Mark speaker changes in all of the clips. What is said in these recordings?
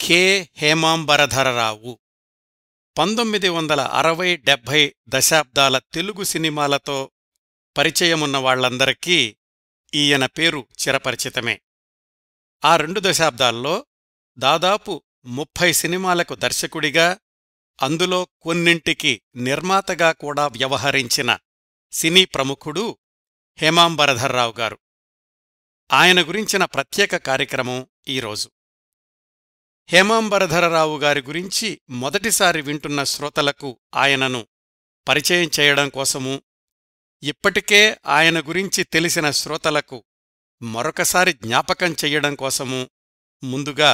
Speaker 1: K. Hemambaradhara Rao 1960-70 దశాబ్దాల తెలుగు సినిమాలతో పరిచయమున్న వాళ్లందరికీ ఈయన పేరు చిరపరిచితమే. ఆ 2 దశాబ్దాల్లో దాదాపు 30 సినిమాలకు దర్శకుడిగా, అందులో కొన్నింటికి నిర్మాతగా కూడా వ్యవహరించిన సినీ ప్రముఖుడు హేమాంబరధరరావు గారు. ఆయన గురించిన ప్రత్యేక కార్యక్రమం ఈరోజు. హేమాంబరధరరావు గారి గురించి మొదటిసారి వింటున్న శ్రోతలకు ఆయనను పరిచయం చేయడం కోసమూ, ఇప్పటికే ఆయన గురించి తెలిసిన శ్రోతలకు మరొకసారి జ్ఞాపకం చెయ్యడం కోసమూ ముందుగా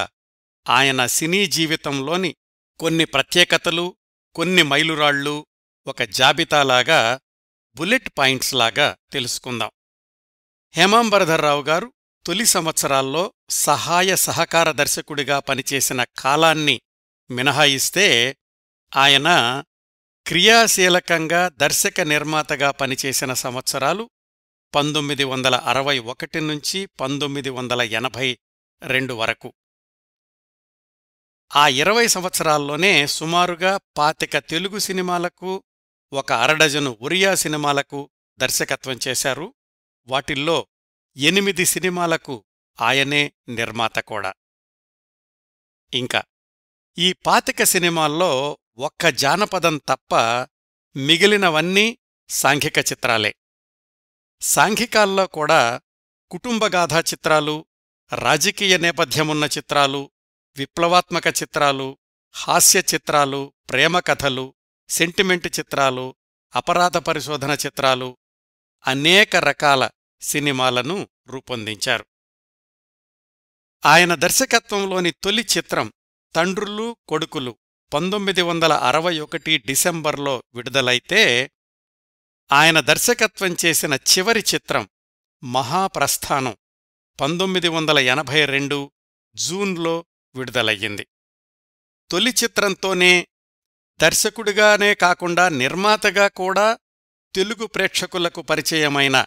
Speaker 1: ఆయన సినీ జీవితంలోని కొన్ని ప్రత్యేకతలు, కొన్ని మైలురాళ్ళు ఒక జాబితాలాగా, బుల్లెట్ పాయింట్స్ లాగా తెలుసుకుందాం. హేమాంబరధరరావు గారు తొలి సంవత్సరాల్లో సహాయ సహకార దర్శకుడిగా పనిచేసిన కాలాన్ని మినహాయిస్తే ఆయన క్రియాశీలకంగా దర్శక నిర్మాతగా పనిచేసిన సంవత్సరాలు 1961 నుంచి 1982 వరకు. ఆ 20 సంవత్సరాల్లోనే సుమారుగా 25 తెలుగు సినిమాలకు, ఒక అరడజను ఒరియా సినిమాలకు దర్శకత్వం చేశారు. వాటిల్లో 8 సినిమాలకు ఆయనే నిర్మాత కూడా. ఇంకా ఈ 25 సినిమాల్లో ఒక్క జానపదం తప్ప మిగిలినవన్నీ సాంఘిక చిత్రాలే. సాంఘికాల్లో కూడా కుటుంబగాథా చిత్రాలు, రాజకీయ నేపథ్యమున్న చిత్రాలు, విప్లవాత్మక చిత్రాలు, హాస్య చిత్రాలు, ప్రేమ కథలు, సెంటిమెంట్ చిత్రాలు, అపరాధ పరిశోధన చిత్రాలు, అనేక రకాల సినిమాలను రూపొందించారు. ఆయన దర్శకత్వంలోని తొలి చిత్రం తండ్రులు కొడుకులు 1961 డిసెంబర్లో విడుదలైతే, ఆయన దర్శకత్వం చేసిన చివరి చిత్రం మహాప్రస్థానం 1982 జూన్లో విడుదలయ్యింది. తొలి చిత్రంతోనే దర్శకుడిగానే కాకుండా నిర్మాతగా కూడా తెలుగు ప్రేక్షకులకు పరిచయమైన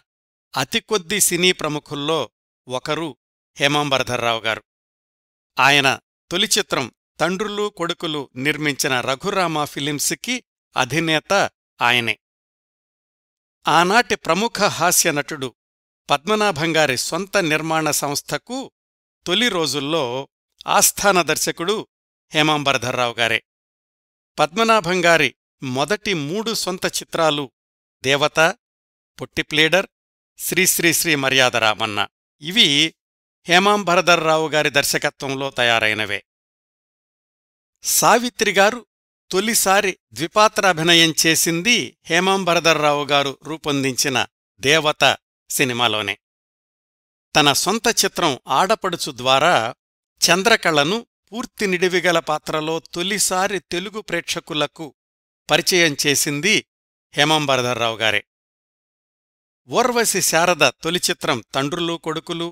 Speaker 1: అతి కొద్ది సినీ ప్రముఖుల్లో ఒకరు హేమాంబరధరరావు గారు. ఆయన తొలి చిత్రం తండ్రులు కొడుకులు నిర్మించిన రఘురామ ఫిలింస్కి అధినేత ఆయనే. ఆనాటి ప్రముఖ హాస్య నటుడు పద్మనాభంగారి సొంత నిర్మాణ సంస్థకు తొలి రోజుల్లో ఆస్థాన దర్శకుడు హేమాంబరధరరావు గారే. పద్మనాభంగారి మొదటి 3 సొంత చిత్రాలు దేవత, పొట్టిప్లీడర్, శ్రీశ్రీశ్రీ మర్యాదరామన్న. ఇవి హేమాంబరధరరావు గారి దర్శకత్వంలో తయారైనవే. సావిత్రిగారు తొలిసారి ద్విపాత్రాభినయం చేసింది హేమాంబరధరరావు గారు రూపొందించిన దేవత సినిమాలోనే. తన సొంత చిత్రం ఆడపడుచు ద్వారా చంద్రకళను పూర్తి నిడివిగల పాత్రలో తొలిసారి తెలుగు ప్రేక్షకులకు పరిచయం చేసింది హేమాంబరధరరావు గారే. ఊర్వశి శారద తొలి చిత్రం తండ్రులు కొడుకులు,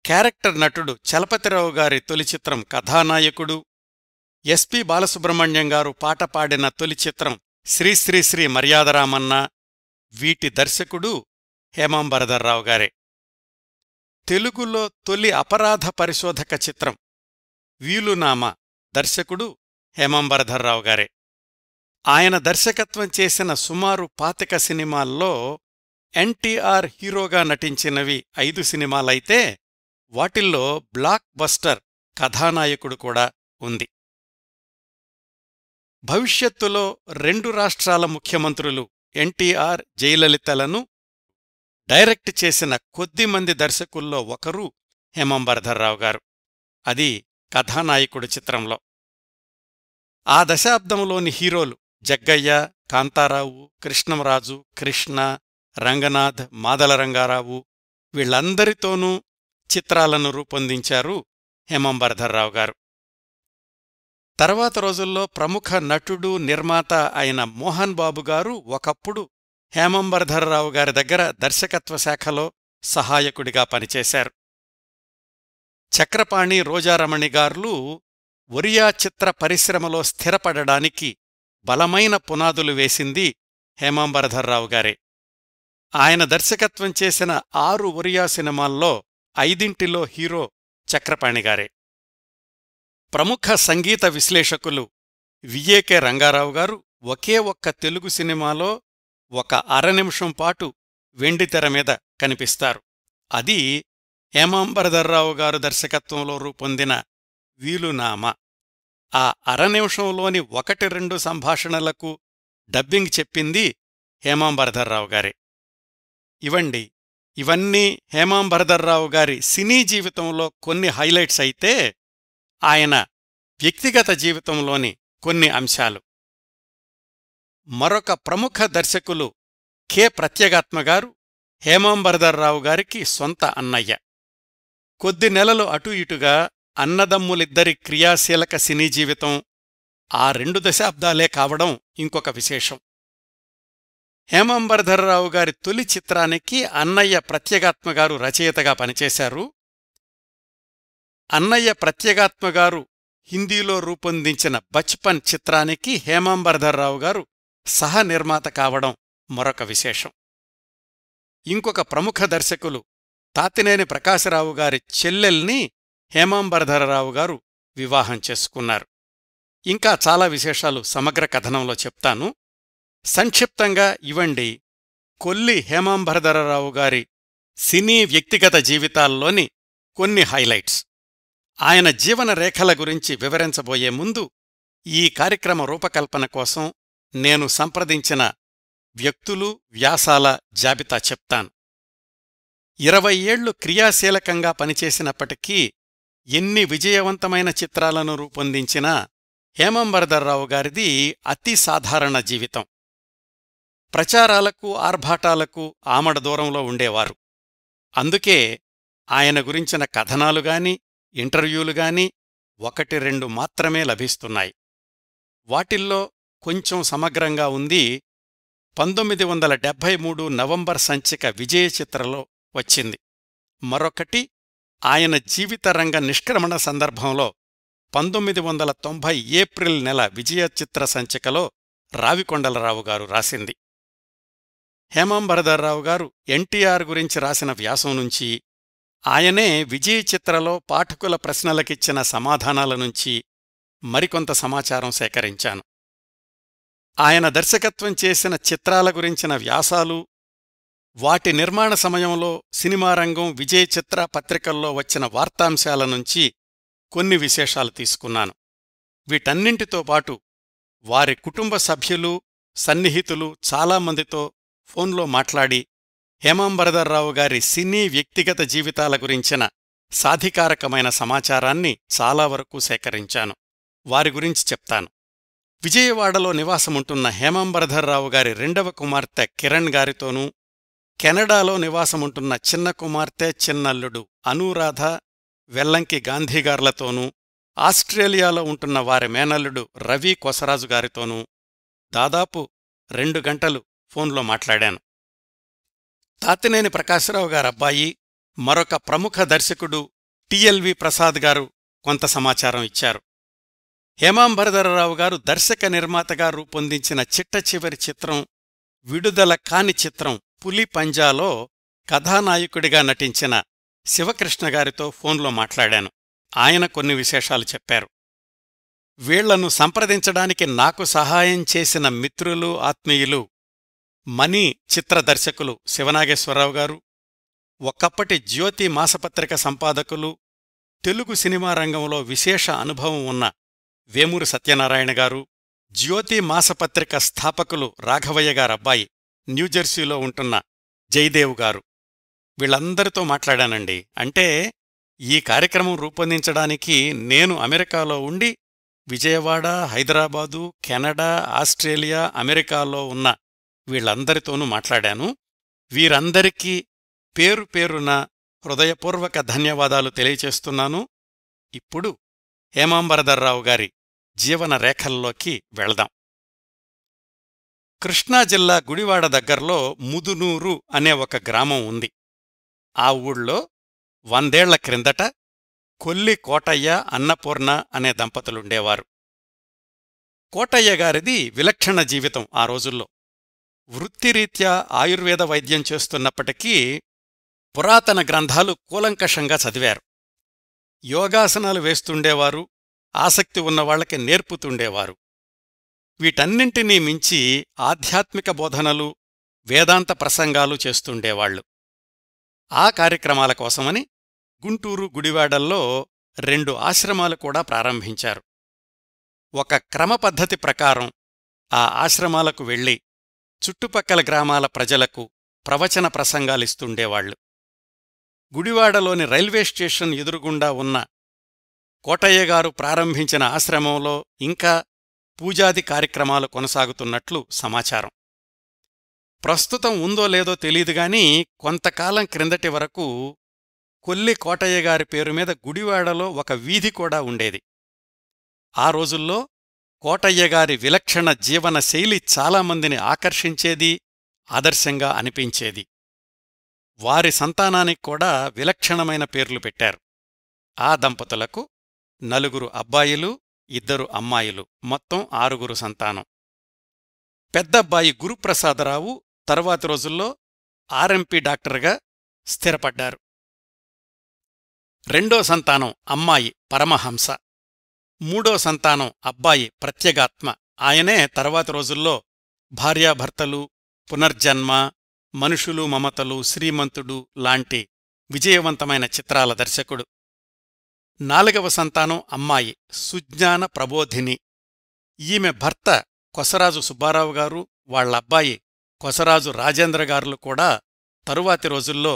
Speaker 1: క్యారెక్టర్ నటుడు చలపతిరావు గారి తొలి చిత్రం కథానాయకుడు, ఎస్పి బాలసుబ్రహ్మణ్యం గారు పాట పాడిన తొలి చిత్రం శ్రీశ్రీశ్రీ మర్యాదరామన్న, వీటి దర్శకుడు హేమాంబరధరరావు గారే. తెలుగులో తొలి అపరాధ పరిశోధక చిత్రం వీలునామా దర్శకుడు హేమాంబరధరరావు గారే. ఆయన దర్శకత్వం చేసిన సుమారు 25 సినిమాల్లో ఎన్టీఆర్ హీరోగా నటించినవి 5 సినిమాలైతే, వాటిల్లో బ్లాక్ బస్టర్ కథానాయకుడు కూడా ఉంది. భవిష్యత్తులో 2 రాష్ట్రాల ముఖ్యమంత్రులు ఎన్టీఆర్, జయలలితలను డైరెక్ట్ చేసిన కొద్దిమంది దర్శకుల్లో ఒకరు హేమాంబరధరరావు గారు. అది కథానాయకుడు చిత్రంలో. ఆ దశాబ్దంలోని హీరోలు జగ్గయ్య, కాంతారావు, కృష్ణంరాజు, కృష్ణ, రంగనాథ్, మాదల రంగారావు వీళ్లందరితోనూ చిత్రాలను రూపొందించారు హేమాంబరధరరావు గారు. తర్వాత రోజుల్లో ప్రముఖ నటుడు, నిర్మాత అయిన మోహన్ బాబు గారు ఒకప్పుడు హేమాంబరధరరావు గారి దగ్గర దర్శకత్వ శాఖలో సహాయకుడిగా పనిచేశారు. చక్రపాణి, రోజారమణి గార్లు ఒరియా చిత్ర పరిశ్రమలో స్థిరపడడానికి బలమైన పునాదులు వేసింది హేమాంబరధరరావు గారే. ఆయన దర్శకత్వం చేసిన 6 ఒరియా సినిమాల్లో 5 హీరో చక్రపాణిగారే. ప్రముఖ సంగీత విశ్లేషకులు విఏకే రంగారావు గారు ఒకే ఒక్క తెలుగు సినిమాలో ఒక అరనిమిషం పాటు వెండితెర మీద కనిపిస్తారు. అది హేమాంబరధర్రావు గారు దర్శకత్వంలో రూపొందిన వీలునామా. ఆ అరనిమిషంలోని 1-2 సంభాషణలకు డబ్బింగ్ చెప్పింది హేమాంబరధర్రావు గారే. ఇవన్నీ హేమాంబరధర్రావు గారి సినీ జీవితంలో కొన్ని హైలైట్స్ అయితే, ఆయన వ్యక్తిగత జీవితంలోని కొన్ని అంశాలు. మరొక ప్రముఖ దర్శకులు కె ప్రత్యేగాత్మగారు హేమాంబరధర్రావు గారికి సొంత అన్నయ్య. కొద్ది నెలలు అటూ ఇటుగా అన్నదమ్ములిద్దరి క్రియాశీలక సినీ జీవితం ఆ 2 దశాబ్దాలే కావడం ఇంకొక విశేషం. హేమాంబరధర్రావు గారి తొలి చిత్రానికి అన్నయ్య ప్రత్యేగాత్మగారు రచయితగా పనిచేశారు. అన్నయ్య ప్రత్యేగాత్మగారు హిందీలో రూపొందించిన బచ్పన్ చిత్రానికి హేమాంబరధర్రావు గారు సహనిర్మాత కావడం మరొక విశేషం. ఇంకొక ప్రముఖ దర్శకులు తాతినేని ప్రకాశరావు గారి చెల్లెల్ని హేమాంబరధరరావు గారు వివాహం చేసుకున్నారు. ఇంకా చాలా విశేషాలు సమగ్ర కథనంలో చెప్తాను. సంక్షిప్తంగా కొల్లి హేమాంబరధరరావు గారి సినీ వ్యక్తిగత జీవితాల్లోని కొన్ని హైలైట్స్. ఆయన జీవన రేఖల గురించి వివరించబోయే ముందు ఈ కార్యక్రమ రూపకల్పన కోసం నేను సంప్రదించిన వ్యక్తులు, వ్యాసాల జాబితా చెప్తాను. 20 ఏళ్లు క్రియాశీలకంగా పనిచేసినప్పటికీ ఎన్ని విజయవంతమైన చిత్రాలను రూపొందించినా హేమాంబరధర్రావు గారిది అతి సాధారణ జీవితం. ప్రచారాలకు, ఆర్భాటాలకు ఆమడ దూరంలో ఉండేవారు. అందుకే ఆయన గురించిన కథనాలుగాని, ఇంటర్వ్యూలుగాని 1-2 మాత్రమే లభిస్తున్నాయి. వాటిల్లో కొంచెం సమగ్రంగా ఉంది 1973 నవంబర్ సంచిక విజయ చిత్రలో వచ్చింది. మరొకటి ఆయన జీవితరంగ నిష్క్రమణ సందర్భంలో 1990 ఏప్రిల్ నెల విజయ చిత్ర సంచికలో రావికొండలరావు గారు రాసింది. హేమాంబరధర్రావు గారు ఎన్టీఆర్ గురించి రాసిన వ్యాసం నుంచి, ఆయనే విజయ చిత్రలో పాఠకుల ప్రశ్నలకిచ్చిన సమాధానాల నుంచి మరికొంత సమాచారం సేకరించాను. ఆయన దర్శకత్వం చేసిన చిత్రాల గురించిన వ్యాసాలు, వాటి నిర్మాణ సమయంలో సినిమారంగం, విజయ చిత్ర పత్రికల్లో వచ్చిన వార్తాంశాల నుంచి కొన్ని విశేషాలు తీసుకున్నాను. వీటన్నింటితో పాటు వారి కుటుంబ సభ్యులు, సన్నిహితులు చాలామందితో ఫోన్లో మాట్లాడి హేమాంబరధర్రావు గారి సినీ వ్యక్తిగత జీవితాల గురించిన సాధికారకమైన సమాచారాన్ని చాలా వరకు సేకరించాను. వారి గురించి చెప్తాను. విజయవాడలో నివాసముంటున్న హేమాంబరధర్రావు గారి 2వ కుమార్తె కిరణ్ గారితోనూ, కెనడాలో నివాసముంటున్న చిన్న కుమార్తె, చిన్నల్లుడు అనూరాధ, వెల్లంకి గాంధీగార్లతోనూ, ఆస్ట్రేలియాలో ఉంటున్న వారి మేనల్లుడు రవి కొసరాజు గారితోనూ దాదాపు 2 గంటలు ఫోన్లో మాట్లాడాను. తాతినేని ప్రకాశరావు గారబ్బాయి, మరొక ప్రముఖ దర్శకుడు టిఎల్వి ప్రసాద్ గారు కొంత సమాచారం ఇచ్చారు. హేమాంబరధరరావు గారు దర్శక నిర్మాతగా రూపొందించిన చిట్టచివరి చిత్రం, విడుదల కాని చిత్రం పులి పంజాలో కథానాయకుడిగా నటించిన శివకృష్ణ గారితో ఫోన్లో మాట్లాడాను. ఆయన కొన్ని విశేషాలు చెప్పారు. వీళ్లను సంప్రదించడానికి నాకు సహాయం చేసిన మిత్రులు, ఆత్మీయులు మనీ చిత్ర దర్శకులు శివనాగేశ్వరరావు గారు, ఒకప్పటి జ్యోతి మాసపత్రిక సంపాదకులు, తెలుగు సినిమా రంగంలో విశేష అనుభవం ఉన్న వేమూరి సత్యనారాయణ గారు, జ్యోతి మాసపత్రిక స్థాపకులు రాఘవయ్య గారబ్బాయి న్యూజెర్సీలో ఉంటున్న జయదేవ్ గారు, వీళ్లందరితో మాట్లాడానండి. అంటే ఈ కార్యక్రమం రూపొందించడానికి నేను అమెరికాలో ఉండి విజయవాడ, హైదరాబాదు, కెనడా, ఆస్ట్రేలియా, అమెరికాలో ఉన్న వీళ్లందరితోనూ మాట్లాడాను. వీరందరికీ పేరు పేరున హృదయపూర్వక ధన్యవాదాలు తెలియచేస్తున్నాను. ఇప్పుడు హేమాంబరధర్రావు గారి జీవన రేఖల్లోకి వెళదాం. కృష్ణా జిల్లా గుడివాడ దగ్గర్లో ముదునూరు అనే ఒక గ్రామం ఉంది. ఆ ఊళ్ళో 100 ఏళ్ల క్రిందట కొల్లి కోటయ్య, అన్నపూర్ణ అనే దంపతులుండేవారు. కోటయ్య గారిది విలక్షణ జీవితం. ఆ రోజుల్లో వృత్తిరీత్యా ఆయుర్వేద వైద్యం చేస్తున్నప్పటికీ పురాతన గ్రంథాలు కూలంకషంగా చదివారు. యోగాసనాలు వేస్తుండేవారు. ఆసక్తి ఉన్నవాళ్లకి నేర్పుతుండేవారు. వీటన్నింటినీ మించి ఆధ్యాత్మిక బోధనలు, వేదాంత ప్రసంగాలు చేస్తుండేవాళ్లు. ఆ కార్యక్రమాల కోసమని గుంటూరు, గుడివాడల్లో 2 ఆశ్రమాలు కూడా ప్రారంభించారు. ఒక క్రమపద్ధతి ప్రకారం ఆ ఆశ్రమాలకు వెళ్లి చుట్టుపక్కల గ్రామాల ప్రజలకు ప్రవచన ప్రసంగాలిస్తుండేవాళ్లు. గుడివాడలోని రైల్వే స్టేషన్ ఎదురుగుండా ఉన్న కోటయ్యగారు ప్రారంభించిన ఆశ్రమంలో ఇంకా పూజాది కార్యక్రమాలు కొనసాగుతున్నట్లు సమాచారం. ప్రస్తుతం ఉందో లేదో తెలీదుగాని కొంతకాలం క్రిందటి వరకు కొల్లి కోటయ్యగారి పేరుమీద గుడివాడలో ఒక వీధి కూడా ఉండేది. ఆ రోజుల్లో కోటయ్యగారి విలక్షణ జీవన శైలి చాలామందిని ఆకర్షించేది, ఆదర్శంగా అనిపించేది. వారి సంతానానికి కూడా విలక్షణమైన పేర్లు పెట్టారు. ఆ దంపతులకు 4 అబ్బాయిలు, 2 అమ్మాయిలు, మొత్తం 6 సంతానం. పెద్దబ్బాయి గురుప్రసాదరావు తరువాతి రోజుల్లో ఆర్ఎంపీ డాక్టర్గా స్థిరపడ్డారు. రెండో సంతానం అమ్మాయి పరమహంస, మూడో సంతానం అబ్బాయి ప్రత్యేగాత్మ. ఆయనే తర్వాతి రోజుల్లో భార్యాభర్తలు, పునర్జన్మ, మనుషులు మమతలు, శ్రీమంతుడు లాంటి విజయవంతమైన చిత్రాల దర్శకుడు. 4వ సంతానం అమ్మాయి సుజ్ఞాన ప్రబోధిని. ఈమె భర్త కొసరాజు సుబ్బారావు గారు, వాళ్లబ్బాయి కొసరాజు రాజేంద్రగారులు కూడా తరువాతి రోజుల్లో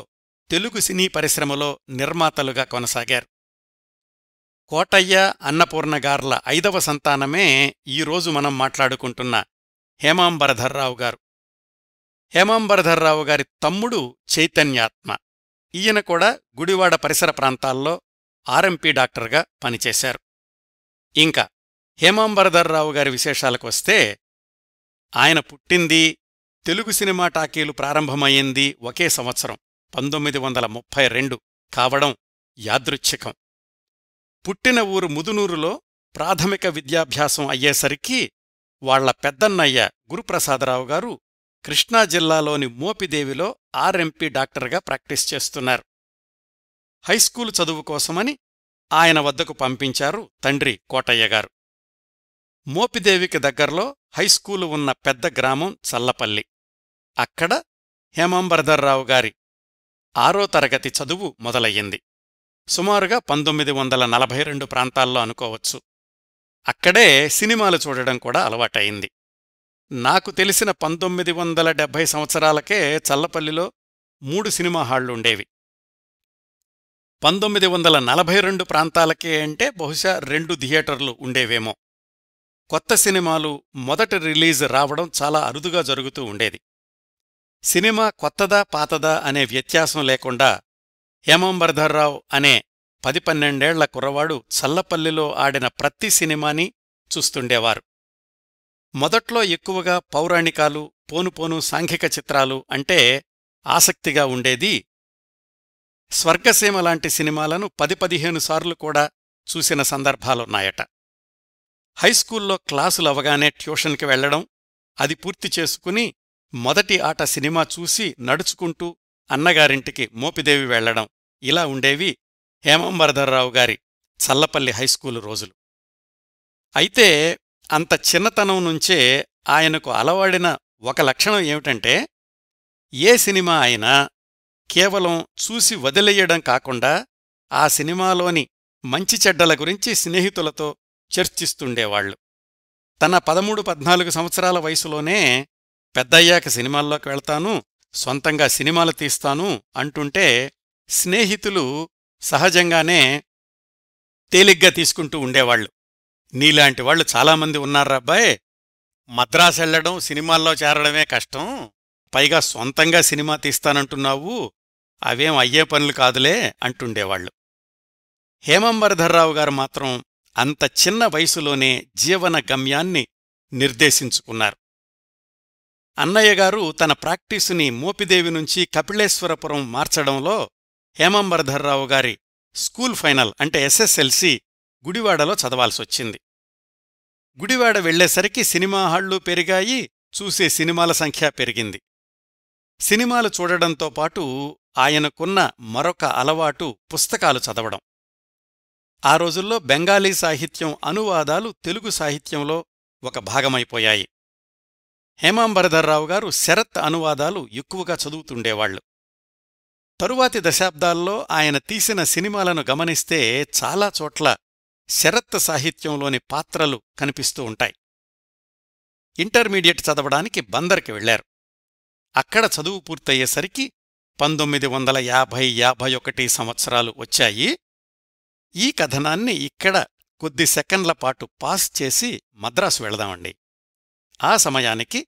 Speaker 1: తెలుగు సినీ పరిశ్రమలో నిర్మాతలుగా కొనసాగారు. కోటయ్య, అన్నపూర్ణగార్ల 5వ సంతానమే ఈరోజు మనం మాట్లాడుకుంటున్న హేమాంబరధర్రావు గారు. హేమాంబరధర్రావు గారి తమ్ముడు చైతన్యాత్మ. ఈయన కూడా గుడివాడ పరిసర ప్రాంతాల్లో ఆర్ఎంపీ డాక్టర్గా పనిచేశారు. ఇంకా హేమాంబరధర్రావు గారి విశేషాలకొస్తే, ఆయన పుట్టింది, తెలుగు సినిమా టాకీలు ప్రారంభమయ్యింది ఒకే సంవత్సరం 1932 కావడం యాదృచ్ఛికం. పుట్టిన ఊరు ముదునూరులో ప్రాథమిక విద్యాభ్యాసం అయ్యేసరికి వాళ్ల పెద్దన్నయ్య గురుప్రసాదరావు గారు కృష్ణా జిల్లాలోని మోపిదేవిలో ఆర్ఎంపీ డాక్టర్గా ప్రాక్టీస్ చేస్తున్నారు. హైస్కూలు చదువు కోసమని ఆయన వద్దకు పంపించారు తండ్రి కోటయ్యగారు. మోపిదేవికి దగ్గర్లో హైస్కూలు ఉన్న పెద్ద గ్రామం చల్లపల్లి. అక్కడ హేమాంబరధర్రావు గారి 6వ తరగతి చదువు మొదలయ్యింది. సుమారుగా 1942 ప్రాంతాల్లో అనుకోవచ్చు. అక్కడే సినిమాలు చూడడం కూడా అలవాటయింది. నాకు తెలిసిన 1970 సంవత్సరాలకే చల్లపల్లిలో 3 సినిమా హాళ్లుండేవి. 1942 ప్రాంతాలకే అంటే బహుశా 2 థియేటర్లు ఉండేవేమో. కొత్త సినిమాలు మొదటి రిలీజ్ రావడం చాలా అరుదుగా జరుగుతూ ఉండేది. సినిమా కొత్తదా పాతదా అనే వ్యత్యాసం లేకుండా హేమాంబరధర్రావు అనే 10-12 కుర్రవాడు చల్లపల్లిలో ఆడిన ప్రతి సినిమాని చూస్తుండేవారు. మొదట్లో ఎక్కువగా పౌరాణికాలు, పోనుపోను సాంఘిక చిత్రాలు అంటే ఆసక్తిగా ఉండేది. స్వర్గసీమ లాంటి సినిమాలను 10-15 సార్లు కూడా చూసిన సందర్భాలున్నాయట. హైస్కూల్లో క్లాసులవగానే ట్యూషన్కి వెళ్లడం, అది పూర్తి చేసుకుని మొదటి ఆట సినిమా చూసి నడుచుకుంటూ అన్నగారింటికి మోపిదేవి వెళ్లడం, ఇలా ఉండేవి హేమాంబరధర్రావు గారి చల్లపల్లి హైస్కూలు రోజులు. అయితే అంత చిన్నతనం నుంచే ఆయనకు అలవాడిన ఒక లక్షణం ఏమిటంటే, ఏ సినిమా అయినా కేవలం చూసి వదిలేయడం కాకుండా ఆ సినిమాలోని మంచి చెడ్డల గురించి స్నేహితులతో చర్చిస్తుండేవాళ్లు. తన 13-14 సంవత్సరాల వయసులోనే పెద్దయ్యాక సినిమాల్లోకి వెళ్తాను, సొంతంగా సినిమాలు తీస్తాను అంటుంటే స్నేహితులు సహజంగానే తేలిగ్గా తీసుకుంటూ ఉండేవాళ్లు. నీలాంటి వాళ్లు చాలామంది ఉన్నారబ్బాయ్, మద్రాసెళ్లడం, సినిమాల్లో చేరడమే కష్టం, పైగా సొంతంగా సినిమా తీస్తానంటున్నావు, అవేం అయ్యే పనులు కాదులే అంటుండేవాళ్లు. హేమాంబరధర్రావు గారు మాత్రం అంత చిన్న వయసులోనే జీవన గమ్యాన్ని నిర్దేశించుకున్నారు. అన్నయ్యగారు తన ప్రాక్టీసుని మోపిదేవి నుంచి కపిలేశ్వరపురం మార్చడంలో హేమాంబరధర్రావు గారి స్కూల్ ఫైనల్ అంటే ఎస్ఎస్ఎల్సి గుడివాడలో చదవాల్సొచ్చింది. గుడివాడ వెళ్లేసరికి సినిమా హాళ్లు పెరిగాయి, చూసే సినిమాల సంఖ్య పెరిగింది. సినిమాలు చూడడంతో పాటు ఆయనకున్న మరొక అలవాటు పుస్తకాలు చదవడం. ఆ రోజుల్లో బెంగాలీ సాహిత్యం అనువాదాలు తెలుగు సాహిత్యంలో ఒక భాగమైపోయాయి. హేమాంబరధర్రావు గారు శరత్ అనువాదాలు ఎక్కువగా చదువుతుండేవాళ్లు. తరువాతి దశాబ్దాల్లో ఆయన తీసిన సినిమాలను గమనిస్తే చాలా చోట్ల శరత్ సాహిత్యంలోని పాత్రలు కనిపిస్తూ ఉంటాయి. ఇంటర్మీడియట్ చదవడానికి బందర్కి వెళ్లారు. అక్కడ చదువు పూర్తయ్యేసరికి 1950-51 సంవత్సరాలు వచ్చాయి. ఈ కథనాన్ని ఇక్కడ కొద్ది సెకండ్ల పాటు పాస్ చేసి మద్రాసు వెళదామండి. ఆ సమయానికి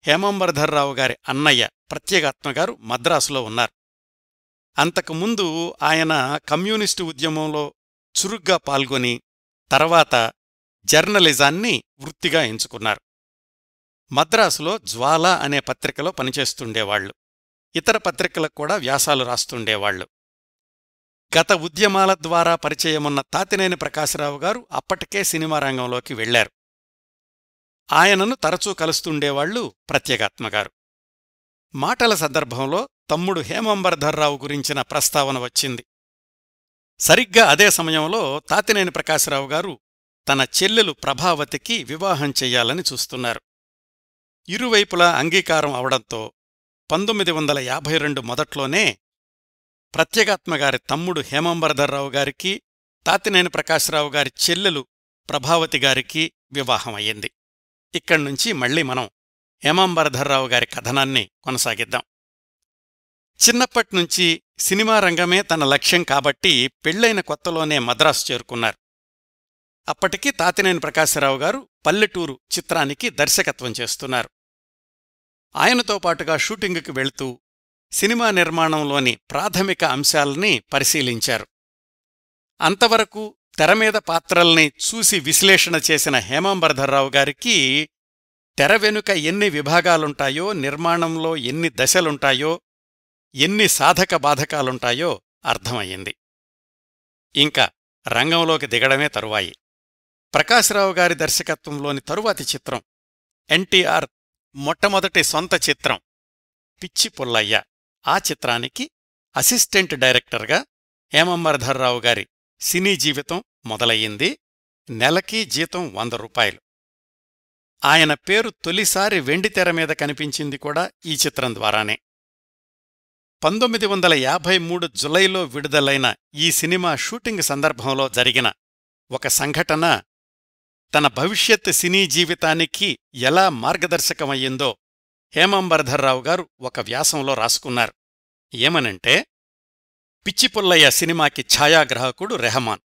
Speaker 1: హేమాంబరధర్రావు గారి అన్నయ్య ప్రత్యేగాత్మగారు మద్రాసులో ఉన్నారు. అంతకుముందు ఆయన కమ్యూనిస్టు ఉద్యమంలో చురుగ్గా పాల్గొని తర్వాత జర్నలిజాన్ని వృత్తిగా ఎంచుకున్నారు. మద్రాసులో జ్వాల అనే పత్రికలో పనిచేస్తుండేవాళ్లు. ఇతర పత్రికలకు కూడా వ్యాసాలు రాస్తుండేవాళ్లు. గత ఉద్యమాల ద్వారా పరిచయమున్న తాతినేని ప్రకాశరావు గారు అప్పటికే సినిమా రంగంలోకి వెళ్లారు. ఆయనను తరచూ కలుస్తుండేవాళ్లు ప్రత్యేగాత్మగారు. మాటల సందర్భంలో తమ్ముడు హేమాంబరధర్రావు గురించిన ప్రస్తావన వచ్చింది. సరిగ్గా అదే సమయంలో తాతినేని ప్రకాశరావు గారు తన చెల్లెలు ప్రభావతికి వివాహం చెయ్యాలని చూస్తున్నారు. ఇరువైపులా అంగీకారం అవడంతో 1952 మొదట్లోనే ప్రత్యేగాత్మగారి తమ్ముడు హేమాంబరధర్రావు గారికి, తాతినేని ప్రకాశరావు గారి చెల్లెలు ప్రభావతి గారికి వివాహమయ్యింది. ఇక్కడ్నుంచి మళ్లీ మనం హేమాంబరధర్రావు గారి కథనాన్ని కొనసాగిద్దాం. చిన్నప్పట్నుంచి సినిమా రంగమే తన లక్ష్యం కాబట్టి పెళ్లైన కొత్తలోనే మద్రాసు చేరుకున్నారు. అప్పటికి తాతినేని ప్రకాశరావు గారు పల్లెటూరు చిత్రానికి దర్శకత్వం చేస్తున్నారు. ఆయనతో పాటుగా షూటింగుకి వెళ్తూ సినిమా నిర్మాణంలోని ప్రాథమిక అంశాల్ని పరిశీలించారు. అంతవరకు తెరమీద పాత్రల్ని చూసి విశ్లేషణ చేసిన హేమాంబరధర్రావు గారికి తెర వెనుక ఎన్ని విభాగాలుంటాయో, నిర్మాణంలో ఎన్ని దశలుంటాయో, ఎన్ని సాధక బాధకాలుంటాయో అర్థమయ్యింది. ఇంకా రంగంలోకి దిగడమే తరువాయి. ప్రకాశరావు గారి దర్శకత్వంలోని తరువాతి చిత్రం ఎన్టీఆర్ మొట్టమొదటి సొంత చిత్రం పిచ్చి పుల్లయ్య. ఆ చిత్రానికి అసిస్టెంట్ డైరెక్టర్గా హేమాంబరధర్రావు గారి సినీ జీవితం మొదలయ్యింది. నెలకీ జీతం 100 రూపాయలు. ఆయన పేరు తొలిసారి వెండితెర మీద కనిపించింది కూడా ఈ చిత్రం ద్వారానే. 1953 జులైలో విడుదలైన ఈ సినిమా షూటింగ్ సందర్భంలో జరిగిన ఒక సంఘటన తన భవిష్యత్ సినీ జీవితానికి ఎలా మార్గదర్శకమయ్యిందో హేమాంబరధర్రావు గారు ఒక వ్యాసంలో రాసుకున్నారు. ఏమనంటే, పిచ్చిపుల్లయ్య సినిమాకి ఛాయాగ్రాహకుడు రెహమాన్.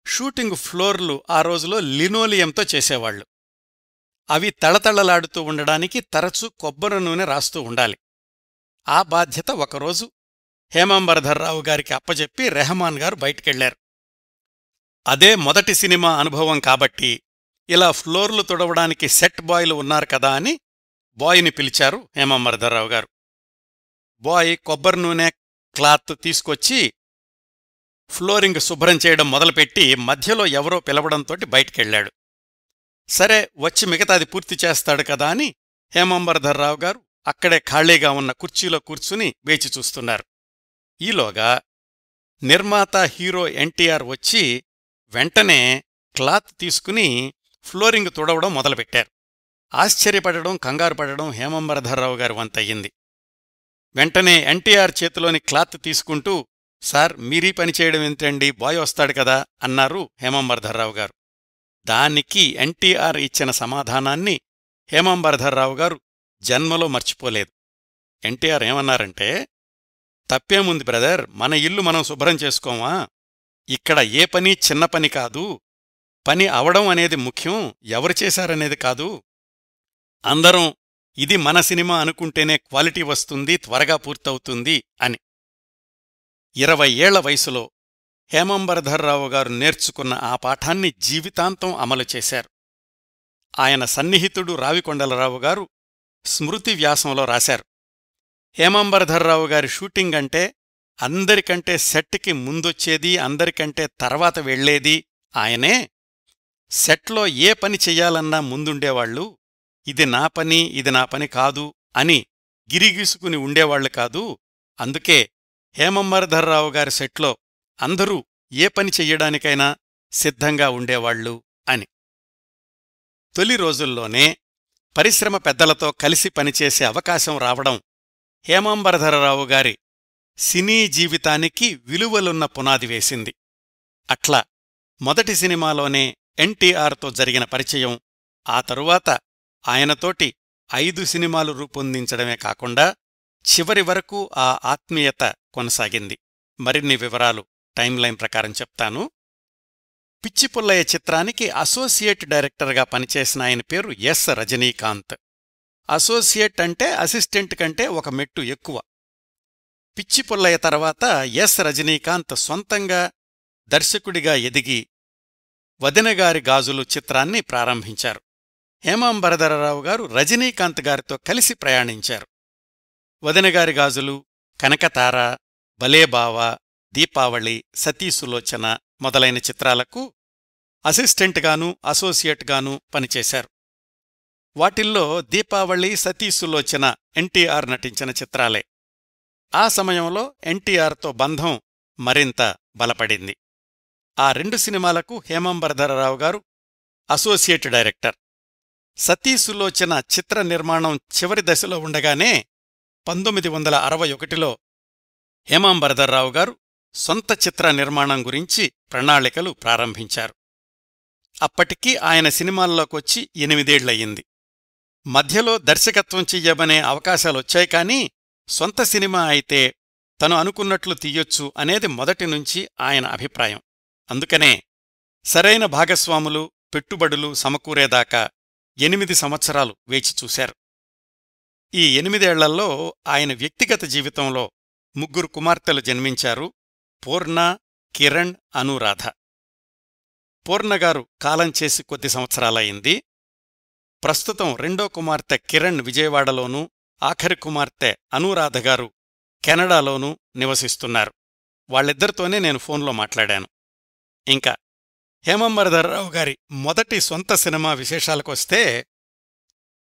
Speaker 1: షూటింగ్ ఫ్లోర్లు ఆ రోజులో లినోలియంతో చేసేవాళ్లు. అవి తళతళలాడుతూ ఉండడానికి తరచూ కొబ్బరి నూనె రాస్తూ ఉండాలి. ఆ బాధ్యత ఒకరోజు హేమాంబరధర్రావు గారికి అప్పజెప్పి రెహమాన్ గారు బయటికెళ్లారు. అదే మొదటి సినిమా అనుభవం కాబట్టి ఇలా ఫ్లోర్లు తుడవడానికి సెట్ బాయ్లు ఉన్నారు కదా అని బాయ్ని పిలిచారు హేమాంబరధర్రావు గారు. బాయ్ కొబ్బరి నూనె క్లాత్ తీసుకొచ్చి ఫ్లోరింగ్ శుభ్రం చేయడం మొదలుపెట్టి మధ్యలో ఎవరో పిలవడంతోటి బయటికెళ్లాడు. సరే, వచ్చి మిగతాది పూర్తి చేస్తాడు కదా అని హేమాంబరధర్రావు గారు అక్కడే ఖాళీగా ఉన్న కుర్చీలో కూర్చుని వేచి చూస్తున్నారు. ఈలోగా నిర్మాత హీరో ఎన్టీఆర్ వచ్చి వెంటనే క్లాత్ తీసుకుని ఫ్లోరింగ్ తుడవడం మొదలుపెట్టారు. ఆశ్చర్యపడడం, కంగారు పడడం హేమాంబరధర్రావు గారి వంతయ్యింది. వెంటనే ఎన్టీఆర్ చేతిలోని క్లాత్ తీసుకుంటూ, సార్ మీరీ పని చేయడం ఏంటండి, బాయ్ వస్తాడు కదా అన్నారు హేమాంబరధర్రావు గారు. దానికి ఎన్టీఆర్ ఇచ్చిన సమాధానాన్ని హేమాంబరధర్రావు గారు జన్మలో మర్చిపోలేదు. ఎన్టీఆర్ ఏమన్నారంటే, తప్పేముంది బ్రదర్, మన ఇల్లు మనం శుభ్రం చేసుకోమా? ఇక్కడ ఏ పని చిన్న పని కాదు. పని అవడం అనేది ముఖ్యం, ఎవరు చేశారనేది కాదు. అందరం ఇది మన సినిమా అనుకుంటేనే క్వాలిటీ వస్తుంది, త్వరగా పూర్తవుతుంది అని. 20 ఏళ్ల వయసులో హేమాంబరధర్రావు గారు నేర్చుకున్న ఆ పాఠాన్ని జీవితాంతం అమలు చేశారు. ఆయన సన్నిహితుడు రావికొండలరావు గారు స్మృతి వ్యాసంలో రాశారు, హేమాంబరధర్రావు గారి షూటింగ్ అంటే అందరికంటే సెట్కి ముందొచ్చేది, అందరికంటే తర్వాత వెళ్లేది ఆయనే. సెట్లో ఏ పని చెయ్యాలన్నా ముందుండేవాళ్లు. ఇది నా పని, ఇది నా పని కాదు అని గిరిగీసుకుని ఉండేవాళ్లు కాదు. అందుకే హేమాంబరధర్రావు గారి సెట్లో అందరూ ఏ పని చెయ్యడానికైనా సిద్ధంగా ఉండేవాళ్లు అని. తొలి రోజుల్లోనే పరిశ్రమ పెద్దలతో కలిసి పనిచేసే అవకాశం రావడం హేమాంబరధరరావు గారి సినీ జీవితానికి విలువలున్న పునాది వేసింది. అట్లా మొదటి సినిమాలోనే ఎన్టీఆర్తో జరిగిన పరిచయం, ఆ తరువాత ఆయనతోటి 5 సినిమాలు రూపొందించడమే కాకుండా చివరి వరకు ఆ ఆత్మీయత కొనసాగింది. మరిన్ని వివరాలు టైంలైన్ ప్రకారం చెప్తాను. పిచ్చిపుల్లయ్య చిత్రానికి అసోసియేట్ డైరెక్టర్గా పనిచేసిన ఆయన పేరు ఎస్ రజనీకాంత్. అసోసియేట్ అంటే అసిస్టెంట్ కంటే ఒక మెట్టు ఎక్కువ. పిచ్చిపుల్లయ్య తర్వాత ఎస్ రజనీకాంత్ సొంతంగా దర్శకుడిగా ఎదిగి వదినగారి గాజులు చిత్రాన్ని ప్రారంభించారు. హేమాంబరధరరావు గారు రజనీకాంత్ గారితో కలిసి ప్రయాణించారు. వదినగారి గాజులు, కనకతార, భలేబావ, దీపావళి, సతీసులోచన మొదలైన చిత్రాలకు అసిస్టెంట్గానూ అసోసియేట్గానూ పనిచేశారు. వాటిల్లో దీపావళి, సతీసులోచన ఎన్టీఆర్ నటించిన చిత్రాలే. ఆ సమయంలో ఎన్టీఆర్తో బంధం మరింత బలపడింది. ఆ 2 సినిమాలకు హేమాంబరధరరావు గారు అసోసియేట్ డైరెక్టర్. సతీసులోచన చిత్ర నిర్మాణం చివరి దశలో ఉండగానే 1961లో హేమాంబరధరరావు గారు సొంత చిత్ర నిర్మాణం గురించి ప్రణాళికలు ప్రారంభించారు. అప్పటికి ఆయన సినిమాల్లోకొచ్చి 8 ఏళ్లయ్యింది. మధ్యలో దర్శకత్వం చెయ్యబనే అవకాశాలొచ్చాయి, కానీ సొంత సినిమా అయితే తను అనుకున్నట్లు తీయొచ్చు అనేది మొదటినుంచి ఆయన అభిప్రాయం. అందుకనే సరైన భాగస్వాములు, పెట్టుబడులు సమకూరేదాకా 8 సంవత్సరాలు వేచిచూశారు. ఈ 8 ఏళ్లలో ఆయన వ్యక్తిగత జీవితంలో 3 కుమార్తెలు జన్మించారు: పూర్ణ, కిరణ్, అనురాధ. పూర్ణగారు కాలం చేసి కొద్ది సంవత్సరాలయింది. ప్రస్తుతం 2వ కుమార్తె కిరణ్ విజయవాడలోనూ, ఆఖరి కుమార్తె అనురాధగారు కెనడాలోనూ నివసిస్తున్నారు. వాళ్ళిద్దరితోనే నేను ఫోన్లో మాట్లాడాను. ఇంకా హేమాంబరధరరావు గారి మొదటి సొంత సినిమా విశేషాలకొస్తే,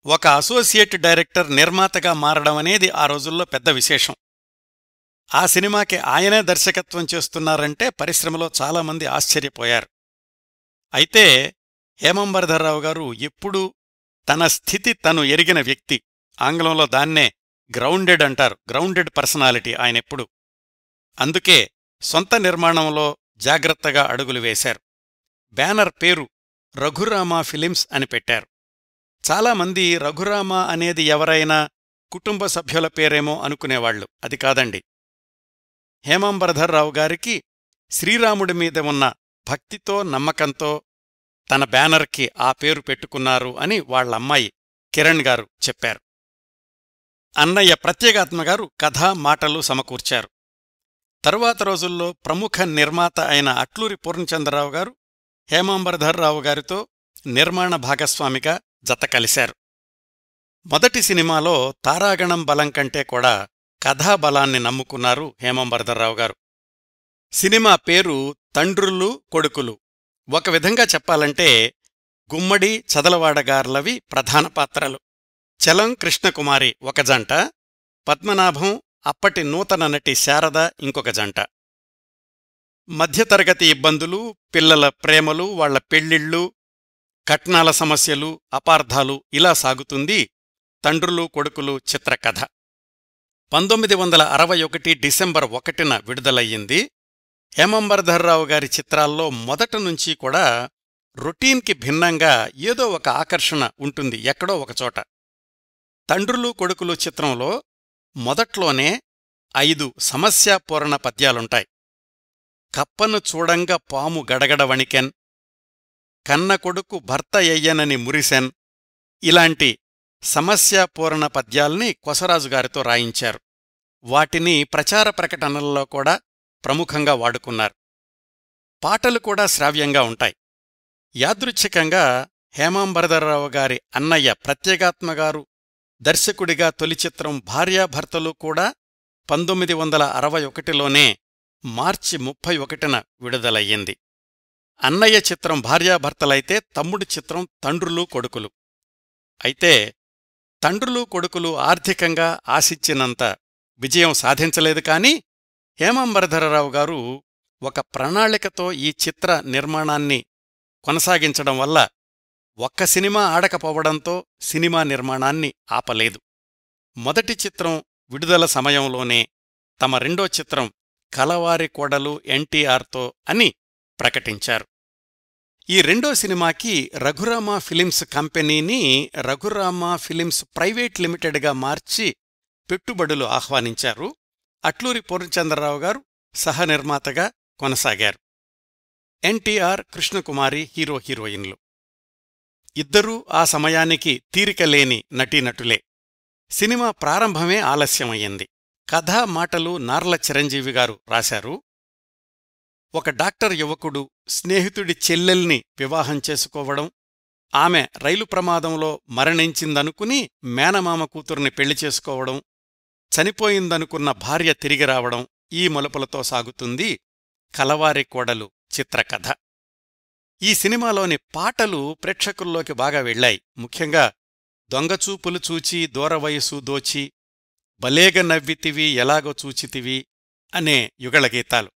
Speaker 1: ఒక అసోసియేట్ డైరెక్టర్ నిర్మాతగా మారడమనేది ఆ రోజుల్లో పెద్ద విశేషం. ఆ సినిమాకి ఆయనే దర్శకత్వం చేస్తున్నారంటే పరిశ్రమలో చాలామంది ఆశ్చర్యపోయారు. అయితే హేమాంబరధరరావు గారు ఎప్పుడూ తన స్థితి తను ఎరిగిన వ్యక్తి. ఆంగ్లంలో దాన్నే గ్రౌండెడ్ అంటారు. గ్రౌండెడ్ పర్సనాలిటీ ఆయనెప్పుడు. అందుకే సొంత నిర్మాణంలో జాగ్రత్తగా అడుగులు వేశారు. బ్యానర్ పేరు రఘురామ ఫిలిమ్స్ అని పెట్టారు. చాలామంది రఘురామ అనేది ఎవరైనా కుటుంబ సభ్యుల పేరేమో అనుకునేవాళ్లు. అది కాదండి. హేమాంబరధరరావు గారికి శ్రీరాముడి మీద ఉన్న భక్తితో, నమ్మకంతో తన బ్యానర్కి ఆ పేరు పెట్టుకున్నారు అని వాళ్లమ్మాయి కిరణ్ గారు చెప్పారు. అన్నయ్య ప్రత్యేగాత్మగారు కథ, మాటలు సమకూర్చారు. తరువాత రోజుల్లో ప్రముఖ నిర్మాత అయిన అట్లూరి పూర్ణచంద్రరావు గారు హేమాంబరధరరావు గారితో నిర్మాణ భాగస్వామిగా జత కలిశారు. మొదటి సినిమాలో తారాగణం బలం కంటే కూడా కథాబలాన్ని నమ్ముకున్నారు హేమాంబరధరరావు గారు. సినిమా పేరు తండ్రులు కొడుకులు. ఒక విధంగా చెప్పాలంటే గుమ్మడి, చదలవాడగార్లవి ప్రధాన పాత్రలు. చలం, కృష్ణకుమారి ఒక జంట, పద్మనాభం, అప్పటి నూతన నటి శారద ఇంకొక జంట. మధ్యతరగతి ఇబ్బందులు, పిల్లల ప్రేమలు, వాళ్ల పెళ్ళిళ్ళు, కట్నాల సమస్యలు, అపార్థాలు ఇలా సాగుతుంది తండ్రులు కొడుకులు చిత్రకథ. 1961 డిసెంబర్ 1న విడుదలయ్యింది. హేమాంబరధరరావు గారి చిత్రాల్లో మొదటనుంచి కూడా రొటీన్కి భిన్నంగా ఏదో ఒక ఆకర్షణ ఉంటుంది ఎక్కడో ఒకచోట. తండ్రులు కొడుకులు చిత్రంలో మొదట్లోనే 5 సమస్యాపూరణ పద్యాలుంటాయి. కప్పను చూడంగ పాము గడగడ వణికెన్, కన్న కొడుకు భర్త ఎయ్యనని మురిసెన్, ఇలాంటి సమస్యాపూరణ పద్యాల్ని కొసరాజుగారితో రాయించారు. వాటిని ప్రచార ప్రకటనల్లో కూడా ప్రముఖంగా వాడుకున్నారు. పాటలు కూడా శ్రావ్యంగా ఉంటాయి. యాదృచ్ఛికంగా హేమాంబరధరరావు గారి అన్నయ్య ప్రత్యేగాత్మగారు దర్శకుడిగా తొలి చిత్రం భార్యాభర్తలు కూడా 1961లోనే మార్చి 31న విడుదలయ్యింది. అన్నయ్య చిత్రం భార్యాభర్తలైతే తమ్ముడి చిత్రం తండ్రులు కొడుకులు. అయితే తండ్రులు కొడుకులు ఆర్థికంగా ఆశించినంత విజయం సాధించలేదు. కానీ హేమాంబరధరరావు గారు ఒక ప్రణాళికతో ఈ చిత్ర నిర్మాణాన్ని కొనసాగించడం వల్ల ఒక్క సినిమా ఆడకపోవడంతో సినిమా నిర్మాణాన్ని ఆపలేదు. మొదటి చిత్రం విడుదల సమయంలోనే తమ రెండో చిత్రం కలవారి కోడలు ఎన్టీఆర్తో అని ప్రకటించారు. ఈ రెండో సినిమాకి రఘురామ ఫిలిమ్స్ కంపెనీని రఘురామ ఫిలిమ్స్ ప్రైవేట్ లిమిటెడ్గా మార్చి పెట్టుబడులు ఆహ్వానించారు. అట్లూరి పూర్ణచంద్రరావు గారు సహనిర్మాతగా కొనసాగారు. ఎన్టీఆర్, కృష్ణకుమారి హీరోయిన్లు. ఇద్దరూ ఆ సమయానికి తీరికలేని నటీనటులే. సినిమా ప్రారంభమే ఆలస్యమయ్యింది. కథా మాటలు నార్ల చిరంజీవి గారు రాశారు. ఒక డాక్టర్ యువకుడు స్నేహితుడి చెల్లెల్ని వివాహం చేసుకోవడం, ఆమె రైలు ప్రమాదంలో మరణించిందనుకుని మేనమామ కూతుర్ని పెళ్లి చేసుకోవడం, చనిపోయిందనుకున్న భార్య తిరిగి రావడం, ఈ మొలపులతో సాగుతుంది కలవారి కోడలు చిత్రకథ. ఈ సినిమాలోని పాటలు ప్రేక్షకుల్లోకి బాగా వెళ్లాయి. ముఖ్యంగా దొంగచూపులు చూచి దూరవయసు దోచి, బలేగ నవ్వితివి ఎలాగో చూచితివి అనే యుగళగీతాలు.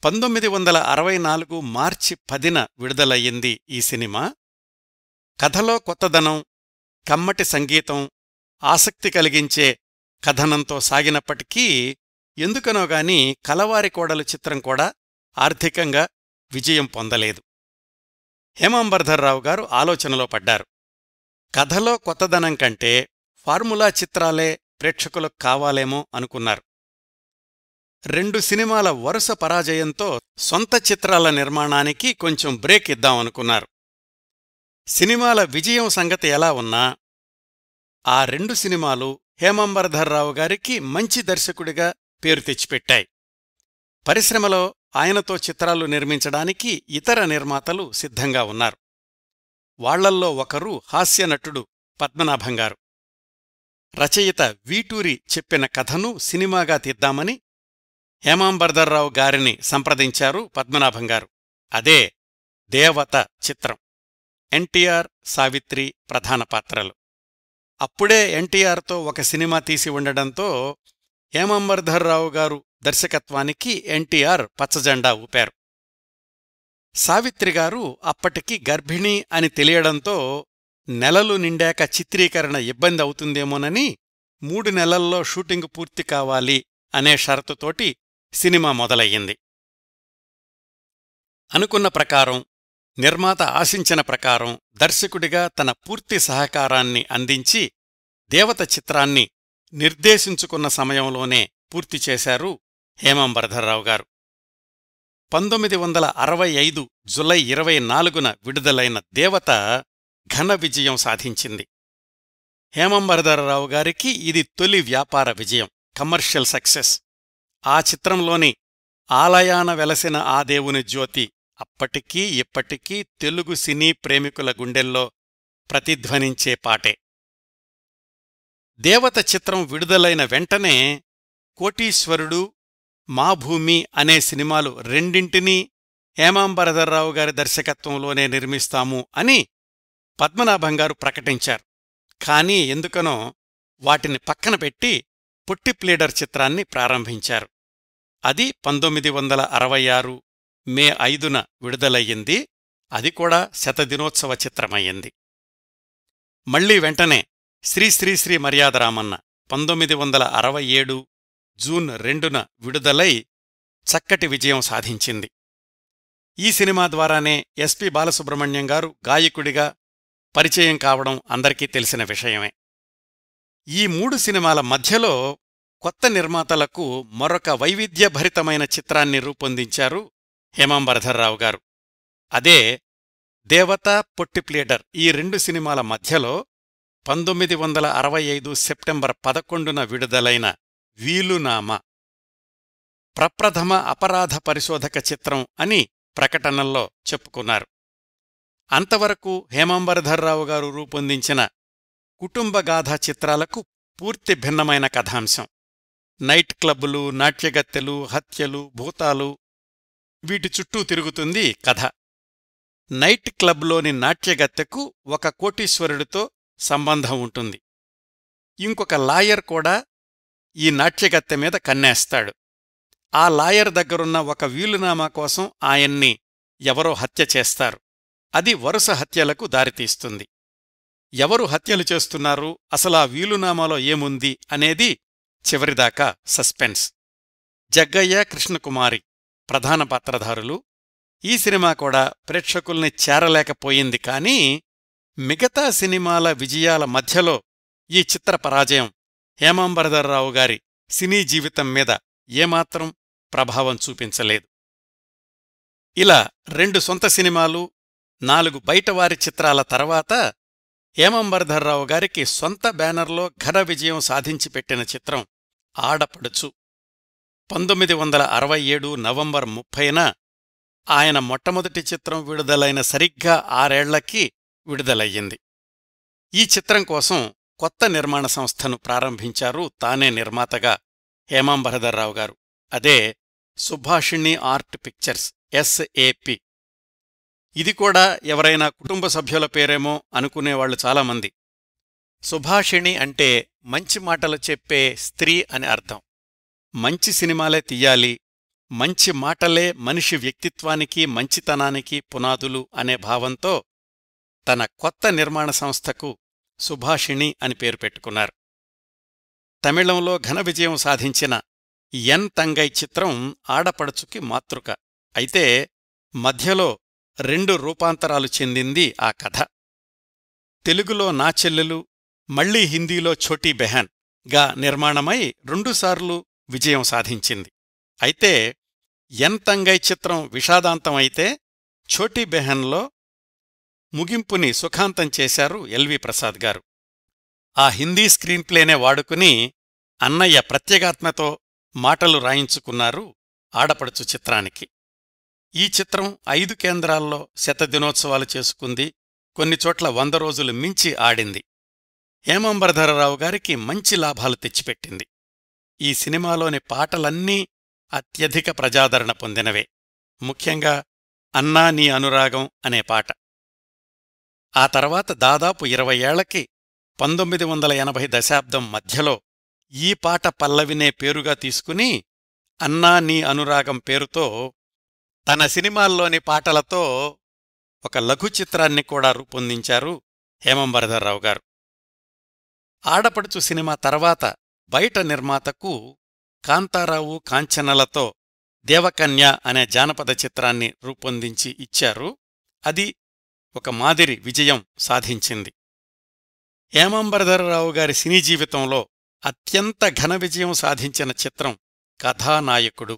Speaker 1: 1964 మార్చి 10న విడుదలయ్యింది ఈ సినిమా. కథలో కొత్తదనం, కమ్మటి సంగీతం, ఆసక్తి కలిగించే కథనంతో సాగినప్పటికీ ఎందుకనోగాని కలవారి కోడలు చిత్రం కూడా ఆర్థికంగా విజయం పొందలేదు. హేమాంబర్ధర్రావు గారు ఆలోచనలో పడ్డారు. కథలో కొత్తదనం కంటే ఫార్ములా చిత్రాలే ప్రేక్షకులకు కావాలేమో అనుకున్నారు. 2 సినిమాల వరుస పరాజయంతో సొంత చిత్రాల నిర్మాణానికి కొంచెం బ్రేక్ ఇద్దామనుకున్నారు. సినిమాల విజయం సంగతి ఎలా ఉన్నా ఆ 2 సినిమాలు హేమాంబర్ధర్రావు గారికి మంచి దర్శకుడిగా పేరు తెచ్చిపెట్టాయి. పరిశ్రమలో ఆయనతో చిత్రాలు నిర్మించడానికి ఇతర నిర్మాతలు సిద్ధంగా ఉన్నారు. వాళ్లల్లో ఒకరు హాస్యనటుడు పద్మనాభంగారు. రచయిత వీటూరి చెప్పిన కథను సినిమాగా తీద్దామని హేమాంబర్ధర్రావు గారిని సంప్రదించారు పద్మనాభంగారు. అదే దేవత చిత్రం. ఎన్టీఆర్, సావిత్రి ప్రధాన పాత్రలు. అప్పుడే ఎన్టీఆర్తో ఒక సినిమా తీసి ఉండడంతో హేమాంబర్ధర్రావు గారు దర్శకత్వానికి ఎన్టీఆర్ పచ్చజెండా ఊపారు. సావిత్రిగారు అప్పటికి గర్భిణీ అని తెలియడంతో నెలలు నిండాక చిత్రీకరణ ఇబ్బంది అవుతుందేమోనని 3 నెలల్లో షూటింగు పూర్తి కావాలి అనే షరతుతోటి సినిమా మొదలయ్యింది. అనుకున్న ప్రకారం, నిర్మాత ఆశించిన ప్రకారం దర్శకుడిగా తన పూర్తి సహకారాన్ని అందించి దేవత చిత్రాన్ని నిర్దేశించుకున్న సమయంలోనే పూర్తి చేశారు హేమాంబర్ధర్రావు గారు. 1965 జులై 24న విడుదలైన దేవత ఘన విజయం సాధించింది. హేమాంబర్ధర్రావు గారికి ఇది తొలి వ్యాపార విజయం, కమర్షియల్ సక్సెస్. ఆ చిత్రంలోని ఆలయాన వెలసిన ఆ దేవుని జ్యోతి అప్పటికీ ఇప్పటికీ తెలుగు సినీ ప్రేమికుల గుండెల్లో ప్రతిధ్వనించే పాటే. దేవత చిత్రం విడుదలైన వెంటనే కోటీశ్వరుడు, మా భూమి అనే సినిమాలు రెండింటినీ హేమాంబర్ధర్రావు గారి దర్శకత్వంలోనే నిర్మిస్తాము అని పద్మనాభంగారు ప్రకటించారు. కానీ ఎందుకనో వాటిని పక్కన పెట్టి పొట్టి ప్లీడర్ చిత్రాన్ని ప్రారంభించారు. అది 1966 మే 5న విడుదలయ్యింది. అది కూడా శతదినోత్సవ చిత్రమయ్యింది. మళ్లీ వెంటనే శ్రీ శ్రీ శ్రీ మర్యాదరామన్న 1967 జూన్ 2న విడుదలై చక్కటి విజయం సాధించింది. ఈ సినిమా ద్వారానే ఎస్పి బాలసుబ్రహ్మణ్యం గారు గాయకుడిగా పరిచయం కావడం అందరికీ తెలిసిన విషయమే. ఈ 3 సినిమాల మధ్యలో కొత్త నిర్మాతలకు మరొక వైవిధ్యభరితమైన చిత్రాన్ని రూపొందించారు హేమాంబర్ధర్రావు గారు. అదే దేవత, పొట్టి ప్లీడర్. ఈ 2 సినిమాల మధ్యలో 1965 సెప్టెంబర్ 11న విడుదలైన వీలునామా ప్రప్రథమ అపరాధ పరిశోధక చిత్రం అని ప్రకటనల్లో చెప్పుకున్నారు. అంతవరకు హేమాంబర్ధర్రావు గారు రూపొందించిన కుటుంబగాథ చిత్రాలకు పూర్తి భిన్నమైన కథాంశం. నైట్ క్లబ్బులు, నాట్యగత్తెలు, హత్యలు, భూతాలు, వీటి చుట్టూ తిరుగుతుంది కథ. నైట్ క్లబ్లోని నాట్యగత్తెకు ఒక కోటీశ్వరుడితో సంబంధం ఉంటుంది. ఇంకొక లాయర్ కూడా ఈ నాట్యగత్తె మీద కన్నేస్తాడు. ఆ లాయర్ దగ్గరున్న ఒక వీలునామా కోసం ఆయన్ని ఎవరో హత్య చేస్తారు. అది వరుస హత్యలకు దారితీస్తుంది. ఎవరు హత్యలు చేస్తున్నారు, అసలా వీలునామాలో ఏముంది అనేది చివరిదాకా సస్పెన్స్. జగ్గయ్య, కృష్ణకుమారి ప్రధాన పాత్రధారులు. ఈ సినిమా కూడా ప్రేక్షకుల్ని చేరలేకపోయింది. కానీ మిగతా సినిమాల విజయాల మధ్యలో ఈ చిత్ర పరాజయం హేమాంబరధరరావు గారి సినీ జీవితం మీద ఏమాత్రం ప్రభావం చూపించలేదు. ఇలా 2 సొంత సినిమాలు, 4 బయటవారి చిత్రాల తర్వాత హేమాంబరధరరావు గారికి సొంత బ్యానర్లో ఘన విజయం సాధించి పెట్టిన చిత్రం ఆడపడుచు. 1967 నవంబర్ 30న ఆయన మొట్టమొదటి చిత్రం విడుదలైన సరిగ్గా 6 ఏళ్లకి విడుదలయ్యింది. ఈ చిత్రం కోసం కొత్త నిర్మాణ సంస్థను ప్రారంభించారు తానే నిర్మాతగా హేమాంబరధరరావు గారు. అదే సుభాషిణి ఆర్ట్ పిక్చర్స్, SAP. ఇది కూడా ఎవరైనా కుటుంబ సభ్యుల పేరేమో అనుకునేవాళ్లు చాలామంది. సుభాషిణి అంటే మంచి మాటలు చెప్పే స్త్రీ అని అర్థం. మంచి సినిమాలే తీయాలి, మంచి మాటలే మనిషి వ్యక్తిత్వానికి, మంచితనానికి పునాదులు అనే భావంతో తన కొత్త నిర్మాణ సంస్థకు సుభాషిణి అని పేరు పెట్టుకున్నారు. తమిళంలో ఘన విజయం సాధించిన ఎన్ తంగై చిత్రం ఆడపడుచుకి మాతృక. అయితే మధ్యలో 2 రూపాంతరాలు చెందింది ఆ కథ. తెలుగులో నా చెల్లెలు, మళ్లీ హిందీలో ఛోటీ బెహన్ గా నిర్మాణమై 2 సార్లు విజయం సాధించింది. అయితే ఎన్ తంగై చిత్రం విషాదాంతమైతే ఛోటీ బెహన్లో ముగింపుని సుఖాంతం చేశారు ఎల్వి ప్రసాద్ గారు. ఆ హిందీ స్క్రీన్ప్లేనే వాడుకుని అన్నయ్య ప్రత్యేగాత్మతో మాటలు రాయించుకున్నారు ఆడపడుచు చిత్రానికి. ఈ చిత్రం 5 కేంద్రాల్లో శతదినోత్సవాలు చేసుకుంది. కొన్ని చోట్ల 100 రోజులు మించి ఆడింది. హేమాంబరధరరావు గారికి మంచి లాభాలు తెచ్చిపెట్టింది. ఈ సినిమాలోని పాటలన్నీ అత్యధిక ప్రజాదరణ పొందినవే. ముఖ్యంగా అన్నా నీ అనురాగం అనే పాట. ఆ తర్వాత దాదాపు 20 ఏళ్లకి 1980 దశాబ్దం మధ్యలో ఈ పాట పల్లవినే పేరుగా తీసుకుని అన్నా నీ అనురాగం పేరుతో తన సినిమాల్లోని పాటలతో ఒక లఘు చిత్రాన్ని కూడా రూపొందించారు హేమాంబరధరరావు గారు. ఆడపడుచు సినిమా తర్వాత బయట నిర్మాతకు కాంతారావు, కాంచనలతో దేవకన్య అనే జానపద చిత్రాన్ని రూపొందించి ఇచ్చారు. అది ఒక మాదిరి విజయం సాధించింది. హేమాంబరధరరావు గారి సినీ జీవితంలో అత్యంత ఘన విజయం సాధించిన చిత్రం కథానాయకుడు.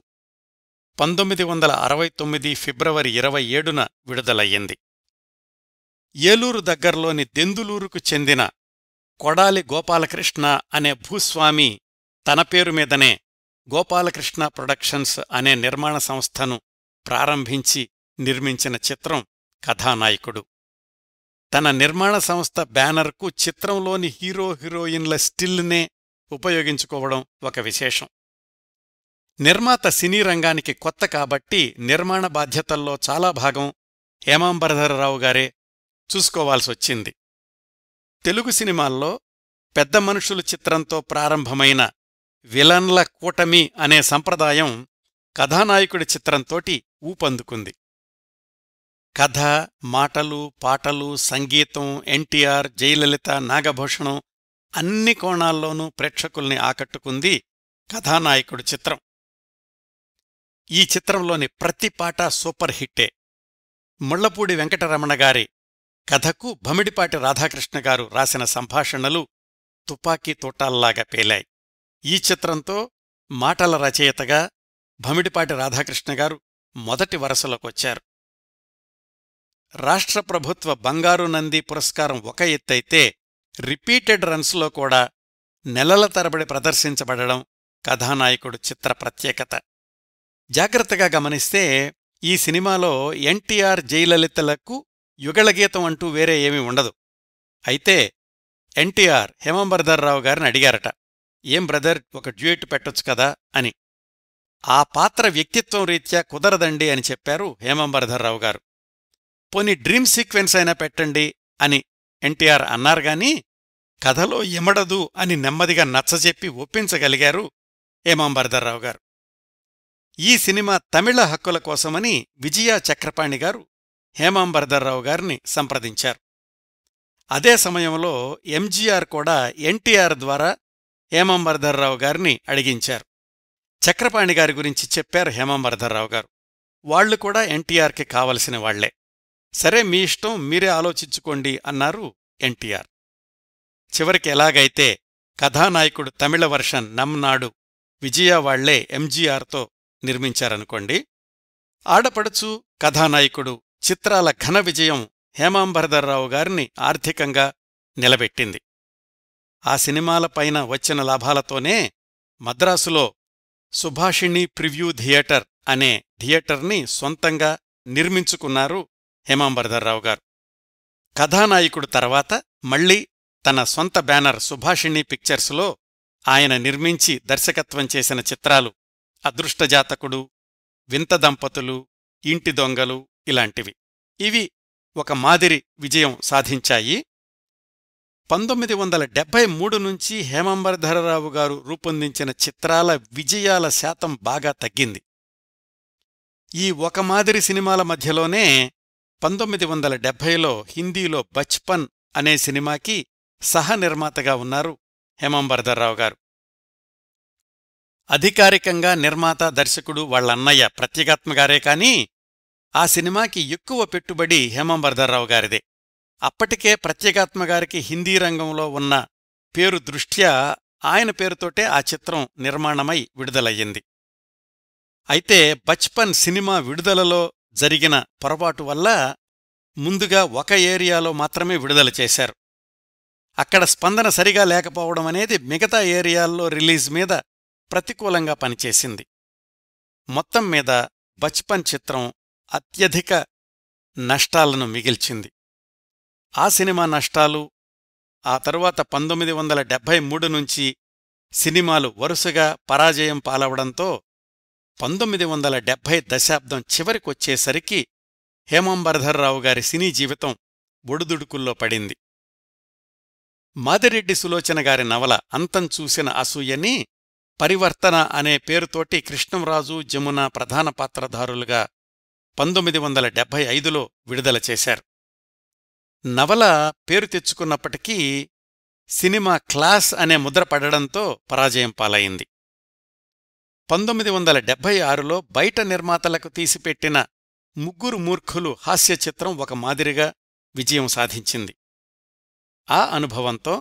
Speaker 1: 1969 ఫిబ్రవరి 27న విడుదలయ్యింది. ఏలూరు దగ్గర్లోని దెందులూరుకు చెందిన కొడాలి గోపాలకృష్ణ అనే భూస్వామి తన పేరు మీదనే గోపాలకృష్ణ ప్రొడక్షన్స్ అనే నిర్మాణ సంస్థను ప్రారంభించి నిర్మించిన చిత్రం కథానాయకుడు. తన నిర్మాణ సంస్థ బ్యానర్కు చిత్రంలోని హీరో హీరోయిన్ల స్టిల్నే ఉపయోగించుకోవడం ఒక విశేషం. నిర్మాత సినీ రంగానికి కొత్త కాబట్టి నిర్మాణ బాధ్యతల్లో చాలా భాగం హేమాంబరధరరావు గారే చూసుకోవాల్సొచ్చింది. తెలుగు సినిమాల్లో పెద్ద మనుషులు చిత్రంతో ప్రారంభమైన విలన్ల కూటమి అనే సంప్రదాయం కథానాయకుడి చిత్రంతోటి ఊపందుకుంది. కథ, మాటలు, పాటలు, సంగీతం, ఎన్టీఆర్, జయలలిత, నాగభూషణం అన్ని కోణాల్లోనూ ప్రేక్షకుల్ని ఆకట్టుకుంది కథానాయకుడి చిత్రం. ఈ చిత్రంలోని ప్రతి పాట సూపర్ హిట్టే. ముళ్లపూడి వెంకటరమణ గారి కథకు భమిడిపాటి రాధాకృష్ణ గారు రాసిన సంభాషణలు తుపాకీ తోటాల్లాగా పేలాయి. ఈ చిత్రంతో మాటల రచయితగా భమిడిపాటి రాధాకృష్ణ గారు మొదటి వరసలోకొచ్చారు. రాష్ట్ర ప్రభుత్వ బంగారు నంది పురస్కారం ఒక ఎత్తైతే రిపీటెడ్ రన్స్లో కూడా నెలల తరబడి ప్రదర్శించబడడం కథానాయకుడు చిత్ర ప్రత్యేకత. జాగ్రత్తగా గమనిస్తే ఈ సినిమాలో ఎన్టీఆర్, జయలలితలకు యుగళగీతం అంటూ వేరే ఏమీ ఉండదు. అయితే ఎన్టీఆర్ హేమాంబరధరరావు గారిని అడిగారట, ఏం బ్రదర్, ఒక డ్యూయెట్ పెట్టొచ్చు కదా అని. ఆ పాత్ర వ్యక్తిత్వం రీత్యా కుదరదండి అని చెప్పారు హేమాంబరధరరావు గారు. పోనీ డ్రీమ్ సీక్వెన్స్ అయినా పెట్టండి అని ఎన్టీఆర్ అన్నారుగాని కథలో ఇమడదు అని నెమ్మదిగా నచ్చజెప్పి ఒప్పించగలిగారు హేమాంబరధరరావు గారు. ఈ సినిమా తమిళ హక్కుల కోసమని విజయా చక్రపాణి గారు హేమాంబర్ధర్రావు గారిని సంప్రదించారు. అదే సమయంలో ఎంజీఆర్ కూడా ఎన్టీఆర్ ద్వారా హేమాంబర్ధర్రావు గారిని అడిగించారు. చక్రపాణి గారి గురించి చెప్పారు హేమాంబర్ధర్రావు గారు. వాళ్లు కూడా ఎన్టీఆర్కి కావలసిన వాళ్లే. సరే, మీ ఇష్టం, మీరే ఆలోచించుకోండి అన్నారు ఎన్టీఆర్. చివరికి ఎలాగైతే కథానాయకుడు తమిళ వర్షన్ నమ్నాడు విజయా వాళ్లే ఎంజీఆర్తో నిర్మించారనుకోండి. ఆడపడుచు, కథానాయకుడు చిత్రాల ఘన విజయం హేమాంబర్ధర్రావు గారిని ఆర్థికంగా నిలబెట్టింది. ఆ సినిమాలపైన వచ్చిన లాభాలతోనే మద్రాసులో సుభాషిణి ప్రివ్యూ థియేటర్ అనే థియేటర్ని సొంతంగా నిర్మించుకున్నారు హేమాంబర్ధర్రావు గారు. కథానాయకుడు తర్వాత మళ్లీ తన సొంత బ్యానర్ సుభాషిణి పిక్చర్స్లో ఆయన నిర్మించి దర్శకత్వం చేసిన చిత్రాలు అదృష్టజాతకుడు, వింత దంపతులు, ఇంటి దొంగలు ఇలాంటివి. ఇవి ఒక మాదిరి విజయం సాధించాయి. 1973 నుంచి హేమాంబర్ధర్రావు గారు రూపొందించిన చిత్రాల విజయాల శాతం బాగా తగ్గింది. ఈ ఒక మాదిరి సినిమాల మధ్యలోనే 1970లో హిందీలో బచ్పన్ అనే సినిమాకి సహనిర్మాతగా ఉన్నారు హేమాంబర్ధర్రావు గారు. అధికారికంగా నిర్మాత, దర్శకుడు వాళ్లన్నయ్య ప్రత్యేగాత్మగారే కాని ఆ సినిమాకి ఎక్కువ పెట్టుబడి హేమాంబర్ధర్రావు గారిదే. అప్పటికే ప్రత్యేగాత్మగారికి హిందీ రంగంలో ఉన్న పేరు దృష్ట్యా ఆయన పేరుతోటే ఆ చిత్రం నిర్మాణమై విడుదలయ్యింది. అయితే బచ్పన్ సినిమా విడుదలలో జరిగిన పొరపాటు వల్ల ముందుగా ఒక ఏరియాలో మాత్రమే విడుదల చేశారు. అక్కడ స్పందన సరిగా లేకపోవడమనేది మిగతా ఏరియాల్లో రిలీజ్ మీద ప్రతికూలంగా పనిచేసింది. మొత్తం మీద బచ్పన్ చిత్రం అత్యధిక నష్టాలను మిగిల్చింది. ఆ సినిమా నష్టాలు ఆ తరువాత 1973 నుంచి సినిమాలు వరుసగా పరాజయం పాలవడంతో 1970 దశాబ్దం చివరికొచ్చేసరికి హేమాంబర్ధర్రావు గారి సినీ జీవితం ఒడుదుడుకుల్లో పడింది. మాదిరెడ్డి సులోచన గారి నవల అంతం చూసిన అసూయని పరివర్తన అనే పేరుతోటి కృష్ణంరాజు, జమున ప్రధాన పాత్రధారులుగా 1975లో విడుదల చేశారు. నవల పేరు తెచ్చుకున్నప్పటికీ సినిమా క్లాస్ అనే ముద్ర పడడంతో పరాజయం పాలయింది. 1976లో బయట నిర్మాతలకు తీసిపెట్టిన ముగ్గురు మూర్ఖులు హాస్య చిత్రం ఒక మాదిరిగా విజయం సాధించింది. ఆ అనుభవంతో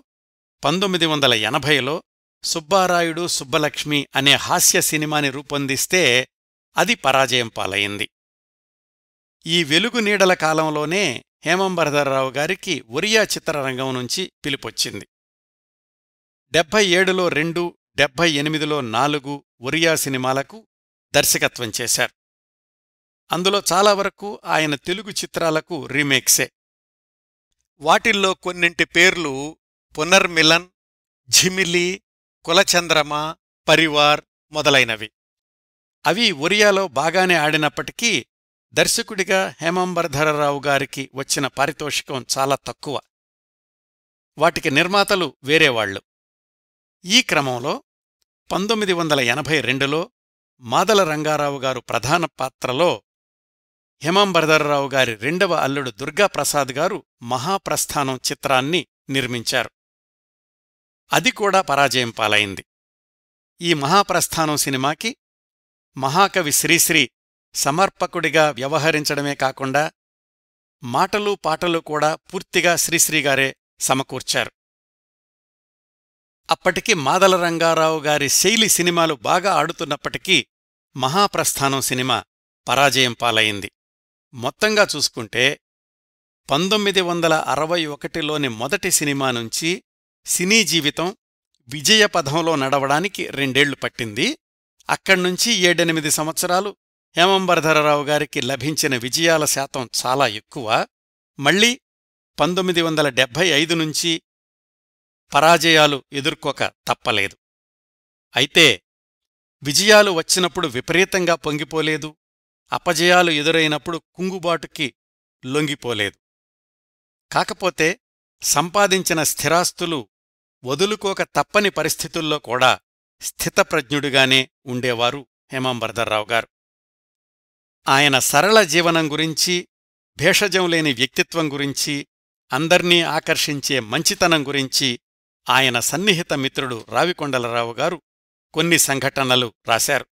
Speaker 1: 1980లో సుబ్బారాయుడు సుబ్బలక్ష్మి అనే హాస్య సినిమాని రూపొందిస్తే అది పరాజయం పాలయింది. ఈ వెలుగు నీడల కాలంలోనే హేమాంబర్ధర్రావు గారికి ఒరియా చిత్రరంగం నుంచి పిలుపొచ్చింది. 77లో 2, 78లో 4 ఒరియా సినిమాలకు దర్శకత్వం చేశారు. అందులో చాలా వరకు ఆయన తెలుగు చిత్రాలకు రీమేక్సే. వాటిల్లో కొన్నింటి పేర్లు పునర్మిలన్, ఝిమిలి, కులచంద్రమ, పరివార్ మొదలైనవి. అవి ఒరియాలో బాగానే ఆడినప్పటికీ దర్శకుడిగా హేమాంబర్ధర్రావు గారికి వచ్చిన పారితోషికం చాలా తక్కువ. వాటికి నిర్మాతలు వేరేవాళ్లు. ఈ క్రమంలో 1982లో మాదల రంగారావు గారు ప్రధాన పాత్రలో హేమాంబర్ధర్రావు గారి రెండవ అల్లుడు దుర్గాప్రసాద్ గారు మహాప్రస్థానం చిత్రాన్ని నిర్మించారు. అది కూడా పరాజయం పాలైంది. ఈ మహాప్రస్థానం సినిమాకి మహాకవి శ్రీశ్రీ సమర్పకుడిగా వ్యవహరించడమే కాకుండా మాటలు పాటలు కూడా పూర్తిగా శ్రీశ్రీగారే సమకూర్చారు. అప్పటికి మాదల రంగారావు గారి శైలి సినిమాలు బాగా ఆడుతున్నప్పటికీ మహాప్రస్థానం సినిమా పరాజయం పాలయింది. మొత్తంగా చూసుకుంటే 1961లోని మొదటి సినిమా నుంచి సినీ జీవితం విజయపథంలో నడవడానికి 2 ఏళ్లు పట్టింది. అక్కడ్నుంచి 7-8 సంవత్సరాలు హేమాంబర్ధర్రావు గారికి లభించిన విజయాల శాతం చాలా ఎక్కువ. మళ్లీ 1975 నుంచి పరాజయాలు ఎదుర్కోక తప్పలేదు. అయితే విజయాలు వచ్చినప్పుడు విపరీతంగా పొంగిపోలేదు, అపజయాలు ఎదురైనప్పుడు కుంగుబాటుకి లొంగిపోలేదు. కాకపోతే సంపాదించిన స్థిరాస్తులు వదులుకోక తప్పని పరిస్థితుల్లో కూడా స్థితప్రజ్ఞుడిగానే ఉండేవారు హేమాంబర్ధర్రావు గారు. ఆయన సరళ జీవనం గురించి, భేషజం లేని వ్యక్తిత్వం గురించి, అందర్నీ ఆకర్షించే మంచితనం గురించి ఆయన సన్నిహిత మిత్రుడు రావికొండలరావు గారు కొన్ని సంఘటనలు రాశారు.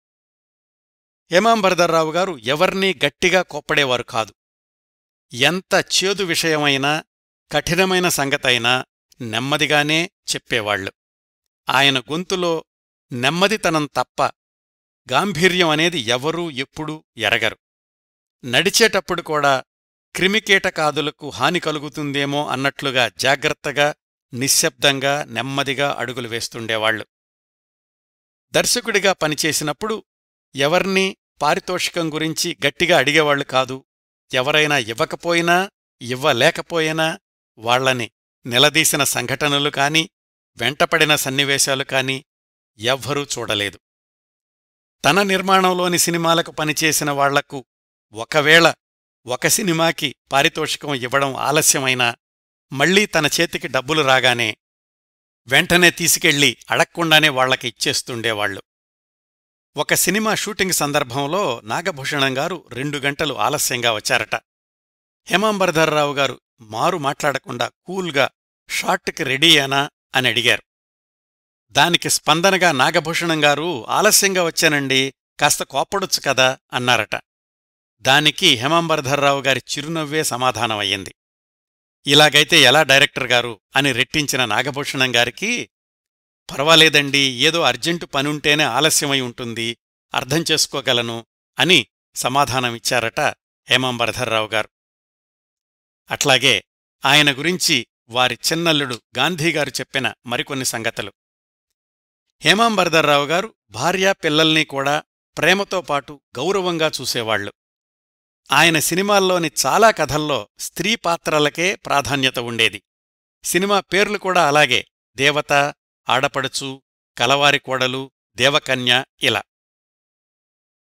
Speaker 1: హేమాంబర్ధర్రావు గారు ఎవర్నీ గట్టిగా కోప్పడేవారు కాదు. ఎంత చేదు విషయమైనా, కఠినమైన సంగతైనా నెమ్మదిగానే చెప్పేవాళ్లు. ఆయన గొంతులో నెమ్మదితనం తప్ప గాంభీర్యం అనేది ఎవరూ ఎప్పుడూ ఎరగరు. నడిచేటప్పుడు కూడా క్రిమికీటకాదులకు హాని కలుగుతుందేమో అన్నట్లుగా జాగ్రత్తగా, నిశ్శబ్దంగా, నెమ్మదిగా అడుగులు వేస్తుండేవాళ్లు. దర్శకుడిగా పనిచేసినప్పుడు ఎవర్నీ పారితోషికం గురించి గట్టిగా అడిగేవాళ్లు కాదు. ఎవరైనా ఇవ్వకపోయినా, ఇవ్వలేకపోయినా వాళ్లని నిలదీసిన సంఘటనలు కాని, వెంటపడిన సన్నివేశాలు కాని ఎవ్వరూ చూడలేదు. తన నిర్మాణంలోని సినిమాలకు పనిచేసిన వాళ్లకు ఒకవేళ ఒక సినిమాకి పారితోషికం ఇవ్వడం ఆలస్యమైనా మళ్లీ తన చేతికి డబ్బులు రాగానే వెంటనే తీసుకెళ్లి అడక్కుండానే వాళ్లకి ఇచ్చేస్తుండేవాళ్లు. ఒక సినిమా షూటింగ్ సందర్భంలో నాగభూషణం గారు 2 గంటలు ఆలస్యంగా వచ్చారట. హేమాంబర్ధర్రావు గారు మారు మాట్లాడకుండా కూల్గా షాట్కి రెడీయేనా అని అడిగారు. దానికి స్పందనగా నాగభూషణం గారు ఆలస్యంగా వచ్చానండి, కాస్త కోప్పడొచ్చు కదా అన్నారట. దానికి హేమాంబర్ధర్రావు గారి చిరునవ్వే సమాధానమయ్యింది. ఇలాగైతే ఎలా డైరెక్టర్ గారు అని రెట్టించిన నాగభూషణం గారికి, పర్వాలేదండి, ఏదో అర్జెంటు పనుంటేనే ఆలస్యమై ఉంటుంది, అర్థం చేసుకోగలను అని సమాధానమిచ్చారట హేమాంబర్ధర్రావు గారు. అట్లాగే ఆయన గురించి వారి చిన్నల్లుడు గాంధీగారు చెప్పిన మరికొన్ని సంగతులు. హేమాంబర్ధర్రావు గారు భార్యా పిల్లల్ని కూడా ప్రేమతో పాటు గౌరవంగా చూసేవాళ్లు. ఆయన సినిమాల్లోని చాలా కథల్లో స్త్రీ పాత్రలకే ప్రాధాన్యత ఉండేది. సినిమా పేర్లు కూడా అలాగే: దేవత, ఆడపడుచు, కలవారి కోడలు, దేవకన్య ఇలా.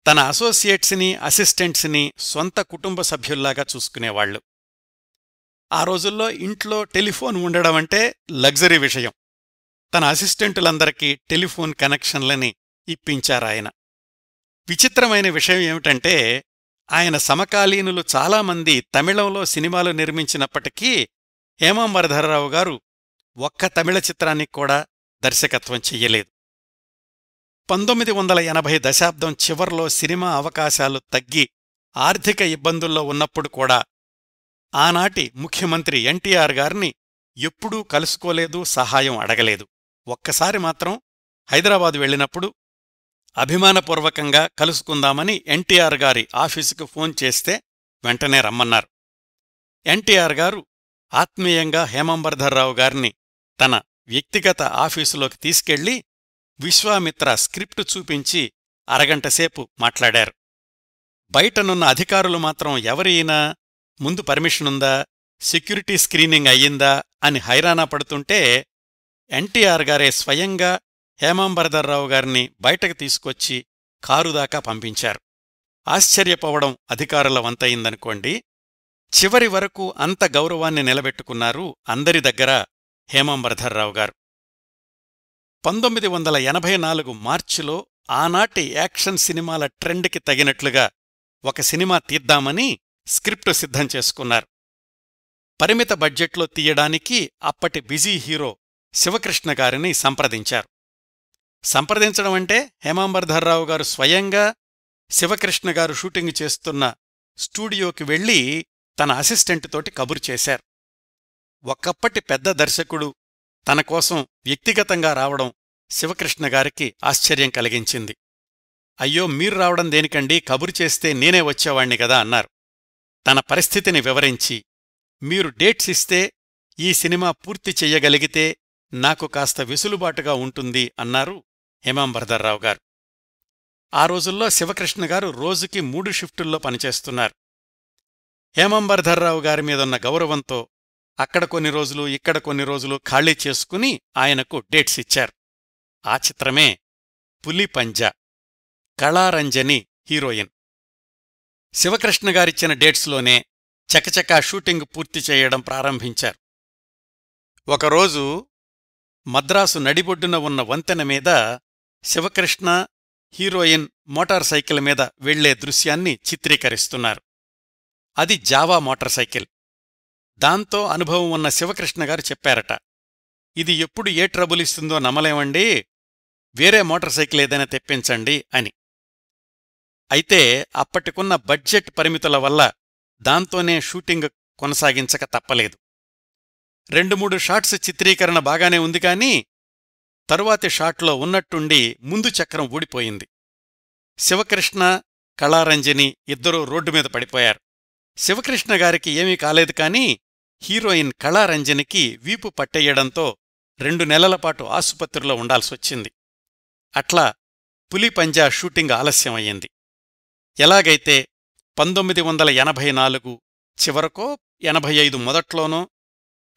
Speaker 1: తన అసోసియేట్స్ని, అసిస్టెంట్స్ని సొంత కుటుంబ సభ్యుల్లాగా చూసుకునేవాళ్లు. ఆ రోజుల్లో ఇంట్లో టెలిఫోన్ ఉండడమంటే లగ్జరీ విషయం. తన అసిస్టెంటులందరికీ టెలిఫోన్ కనెక్షన్లని ఇప్పించారాయన. విచిత్రమైన విషయం ఏమిటంటే, ఆయన సమకాలీనులు చాలామంది తమిళంలో సినిమాలు నిర్మించినప్పటికీ హేమాంబర్ధర్రావు గారు ఒక్క తమిళ చిత్రానికి కూడా దర్శకత్వం చెయ్యలేదు. 1980 దశాబ్దం చివర్లో సినిమా అవకాశాలు తగ్గి ఆర్థిక ఇబ్బందుల్లో ఉన్నప్పుడు కూడా ఆనాటి ముఖ్యమంత్రి ఎన్టీఆర్ గారిని ఎప్పుడూ కలుసుకోలేదు, సహాయం అడగలేదు. ఒక్కసారి మాత్రం హైదరాబాదు వెళ్ళినప్పుడు అభిమానపూర్వకంగా కలుసుకుందామని ఎన్టీఆర్ గారి ఆఫీసుకు ఫోన్ చేస్తే వెంటనే రమ్మన్నారు. ఎన్టీఆర్ గారు ఆత్మీయంగా హేమాంబర్ధర్రావు గారిని తన వ్యక్తిగత ఆఫీసులోకి తీసుకెళ్లి విశ్వామిత్ర స్క్రిప్టు చూపించి అరగంటసేపు మాట్లాడారు. బయటనున్న అధికారులు మాత్రం ఎవరైనా ముందు పర్మిషనుందా, సెక్యూరిటీ స్క్రీనింగ్ అయ్యిందా అని హైరానా పడుతుంటే ఎన్టీఆర్ గారే స్వయంగా హేమాంబర్ధర్రావు గారిని బయటకు తీసుకొచ్చి కారుదాకా పంపించారు. ఆశ్చర్యపోవడం అధికారుల వంతయిందనుకోండి. చివరి వరకు అంత గౌరవాన్ని నిలబెట్టుకున్నారు అందరి దగ్గర హేమాంబర్ధర్రావు గారు. 1984 మార్చిలో ఆనాటి యాక్షన్ సినిమాల ట్రెండ్కి తగినట్లుగా ఒక సినిమా తీద్దామని స్క్రిప్టు సిద్ధం చేసుకున్నారు. పరిమిత బడ్జెట్లో తీయడానికి అప్పటి బిజీ హీరో శివకృష్ణ గారిని సంప్రదించారు. సంప్రదించడమంటే హేమాంబర్ధర్రావు గారు స్వయంగా శివకృష్ణ గారు షూటింగ్ చేస్తున్న స్టూడియోకి వెళ్లి తన అసిస్టెంట్తోటి కబురు చేశారు. ఒకప్పటి పెద్ద దర్శకుడు తన కోసం వ్యక్తిగతంగా రావడం శివకృష్ణ గారికి ఆశ్చర్యం కలిగించింది. అయ్యో, మీరు రావడం దేనికండి, కబురు చేస్తే నేనే వచ్చేవాణ్ణి గదా అన్నారు. తన పరిస్థితిని వివరించి, మీరు డేట్స్ ఇస్తే ఈ సినిమా పూర్తి చెయ్యగలిగితే నాకు కాస్త వెసులుబాటుగా ఉంటుంది అన్నారు హేమాంబర్ధర్రావు గారు. ఆ రోజుల్లో శివకృష్ణ గారు రోజుకి 3 షిఫ్టుల్లో పనిచేస్తున్నారు. హేమాంబర్ధర్రావు గారి మీదున్న గౌరవంతో అక్కడ కొన్ని రోజులు, ఇక్కడ కొన్ని రోజులు ఖాళీ చేసుకుని ఆయనకు డేట్స్ ఇచ్చారు. ఆ చిత్రమే పులిపంజా. కళారంజని హీరోయిన్. శివకృష్ణ గారిచ్చిన డేట్స్లోనే చకచకా షూటింగ్ పూర్తి చేయడం ప్రారంభించారు. ఒకరోజు మద్రాసు నడిబొడ్డున ఉన్న వంతెన మీద శివకృష్ణ, హీరోయిన్ మోటార్ సైకిల్ మీద వెళ్లే దృశ్యాన్ని చిత్రీకరిస్తున్నారు. అది జావా మోటార్ సైకిల్. దాంతో అనుభవం ఉన్న శివకృష్ణగారు చెప్పారట, ఇది ఎప్పుడు ఏ ట్రబుల్ ఇస్తుందో నమ్మలేమండి, వేరే మోటార్ సైకిల్ ఏదైనా తెప్పించండి అని. అయితే అప్పటికున్న బడ్జెట్ పరిమితుల వల్ల దాంతోనే షూటింగ్ కొనసాగించక తప్పలేదు. 2-3 షాట్స్ చిత్రీకరణ బాగానే ఉంది కానీ తరువాతి షాట్లో ఉన్నట్టుండి ముందు చక్రం ఊడిపోయింది. శివకృష్ణ, కళారంజని ఇద్దరూ రోడ్డు మీద పడిపోయారు. శివకృష్ణగారికి ఏమీ కాలేదు కానీ హీరోయిన్ కళారంజనికి వీపు పట్టెయ్యడంతో 2 నెలలపాటు ఆసుపత్రిలో ఉండాల్సొచ్చింది. అట్లా పులిపంజా షూటింగ్ ఆలస్యమయ్యింది. ఎలాగైతే 1984 చివరకో 85 మొదట్లోనో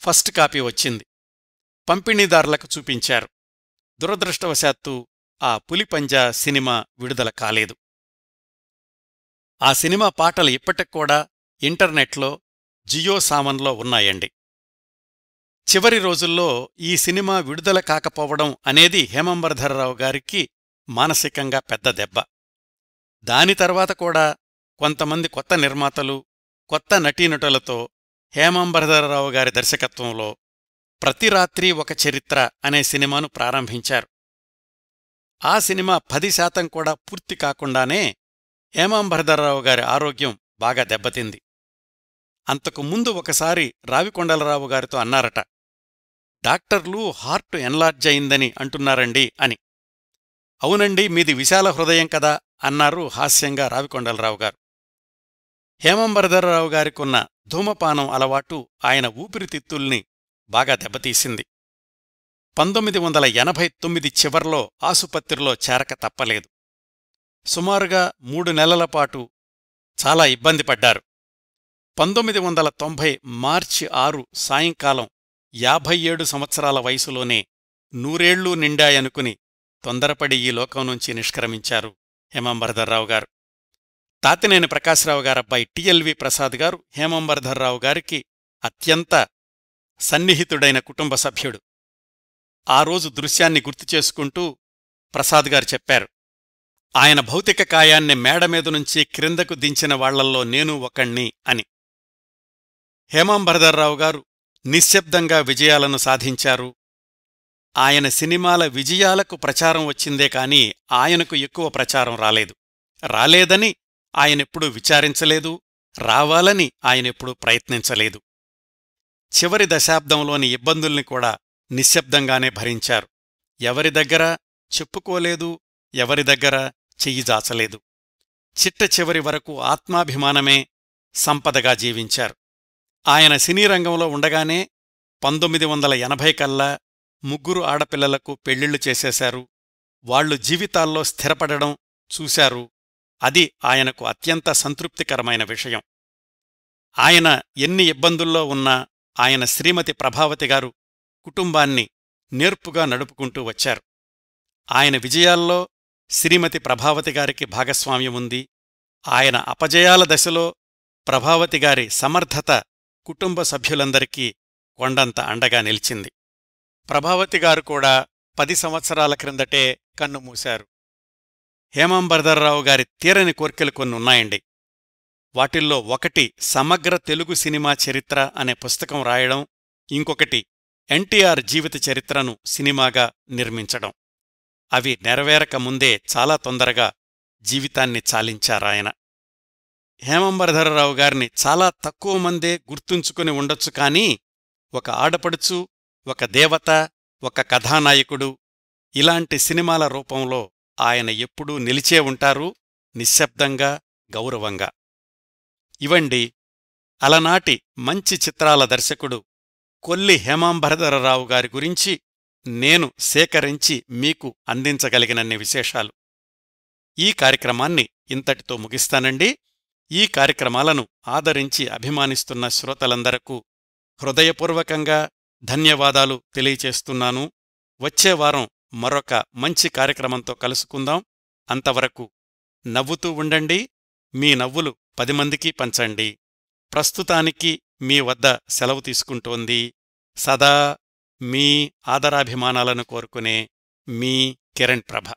Speaker 1: ఫస్ట్ కాపీ వచ్చింది. పంపిణీదారులకు చూపించారు. దురదృష్టవశాత్తు ఆ పులిపంజా సినిమా విడుదల కాలేదు. ఆ సినిమా పాటలు ఇప్పటిక్కూడా ఇంటర్నెట్లో జియో సావన్లో ఉన్నాయండి. చివరి రోజుల్లో ఈ సినిమా విడుదల కాకపోవడం అనేది హేమంబర్ధరరావు గారికి మానసికంగా పెద్ద దెబ్బ. దాని తర్వాత కూడా కొంతమంది కొత్త నిర్మాతలు, కొత్త నటీనటులతో హేమంబర్ధరరావు గారి దర్శకత్వంలో ప్రతి రాత్రి ఒక చరిత్ర అనే సినిమాను ప్రారంభించారు. ఆ సినిమా 10% కూడా పూర్తి కాకుండానే హేమంబర్ధరరావు గారి ఆరోగ్యం బాగా దెబ్బతింది. అంతకు ముందు ఒకసారి రావికొండలరావు గారితో అన్నారట, డాక్టర్లు హార్ట్ ఎన్లార్జ్ అయిందని అంటున్నారండి అని. అవునండి, మీది విశాల హృదయం కదా అన్నారు హాస్యంగా రావికొండలరావు గారు. హేమంబర్ధరరావు గారికున్న ధూమపానం అలవాటు ఆయన ఊపిరితిత్తుల్ని బాగా దెబ్బతీసింది. 1989 చివర్లో ఆసుపత్రిలో చేరక తప్పలేదు. సుమారుగా 3 నెలలపాటు చాలా ఇబ్బంది పడ్డారు. 1990 మార్చి 6 సాయంకాలం 57 సంవత్సరాల వయసులోనే 100 ఏళ్లూ నిండాయనుకుని తొందరపడి ఈ లోకం నుంచి నిష్క్రమించారు హేమంబర్ధరరావు గారు. తాతినేని ప్రకాశరావు గారబ్బాయి టిఎల్వి ప్రసాద్ గారు హేమంబర్ధరరావు గారికి అత్యంత సన్నిహితుడైన కుటుంబ సభ్యుడు. ఆ రోజు దృశ్యాన్ని గుర్తుచేసుకుంటూ ప్రసాద్ గారు చెప్పారు, ఆయన భౌతిక కాయాన్ని మేడమీద నుంచి క్రిందకు దించిన వాళ్లల్లో నేనూ ఒకణ్ణి అని. హేమంబర్ధరరావు గారు నిశ్శబ్దంగా విజయాలను సాధించారు. ఆయన సినిమాల విజయాలకు ప్రచారం వచ్చిందే కాని ఆయనకు ఎక్కువ ప్రచారం రాలేదని ఆయనెప్పుడూ విచారించలేదు, రావాలని ఆయనెప్పుడూ ప్రయత్నించలేదు. చివరి దశాబ్దంలోని ఇబ్బందుల్ని కూడా నిశ్శబ్దంగానే భరించారు. ఎవరి దగ్గర చెప్పుకోలేదు, ఎవరి దగ్గర చెయ్యిజాచలేదు. చిట్ట చివరి వరకు ఆత్మాభిమానమే సంపదగా జీవించారు. ఆయన సినీరంగంలో ఉండగానే 1980 కల్లా 3 ఆడపిల్లలకు పెళ్లిళ్లు చేసేశారు. వాళ్లు జీవితాల్లో స్థిరపడడం చూశారు. అది ఆయనకు అత్యంత సంతృప్తికరమైన విషయం. ఆయన ఎన్ని ఇబ్బందుల్లో ఉన్నా ఆయన శ్రీమతి ప్రభావతి గారు కుటుంబాన్ని నేర్పుగా నడుపుకుంటూ వచ్చారు. ఆయన విజయాల్లో శ్రీమతి ప్రభావతి గారికి భాగస్వామ్యముంది. ఆయన అపజయాల దశలో ప్రభావతి గారి సమర్థత కుటుంబ సభ్యులందరికీ కొండంత అండగా నిలిచింది. ప్రభావతి గారు కూడా 10 సంవత్సరాల క్రిందటే కన్నుమూశారు. హేమంబర్ధరరావు గారి తీరని కోర్కెలు కొన్నున్నాయండి. వాటిల్లో ఒకటి సమగ్ర తెలుగు సినిమా చరిత్ర అనే పుస్తకం రాయడం, ఇంకొకటి ఎన్టీఆర్ జీవిత చరిత్రను సినిమాగా నిర్మించడం. అవి నెరవేరక ముందే చాలా తొందరగా జీవితాన్ని చాలించారాయన. హేమంబర్ధరరావు గారిని చాలా తక్కువ మందే గుర్తుంచుకుని ఉండొచ్చు కానీ ఒక ఆడపడుచు, ఒక దేవత, ఒక కథానాయకుడు ఇలాంటి సినిమాల రూపంలో ఆయన ఎప్పుడూ నిలిచే ఉంటారు, నిశ్శబ్దంగా, గౌరవంగా. ఇవండి అలనాటి మంచి చిత్రాల దర్శకుడు కొల్లి హేమంబర్ధరరావు గారి గురించి నేను సేకరించి మీకు అందించగలిగినన్ని విశేషాలు. ఈ కార్యక్రమాన్ని ఇంతటితో ముగిస్తానండి. ఈ కార్యక్రమాలను ఆదరించి అభిమానిస్తున్న శ్రోతలందరకు హృదయపూర్వకంగా ధన్యవాదాలు తెలియచేస్తున్నాను. వచ్చేవారం మరొక మంచి కార్యక్రమంతో కలుసుకుందాం. అంతవరకు నవ్వుతూ ఉండండి. మీ నవ్వులు 10 మందికి పంచండి. ప్రస్తుతానికి మీ వద్ద సెలవు తీసుకుంటోంది సదా మీ ఆదరాభిమానాలను కోరుకునే మీ కిరణ్ ప్రభ.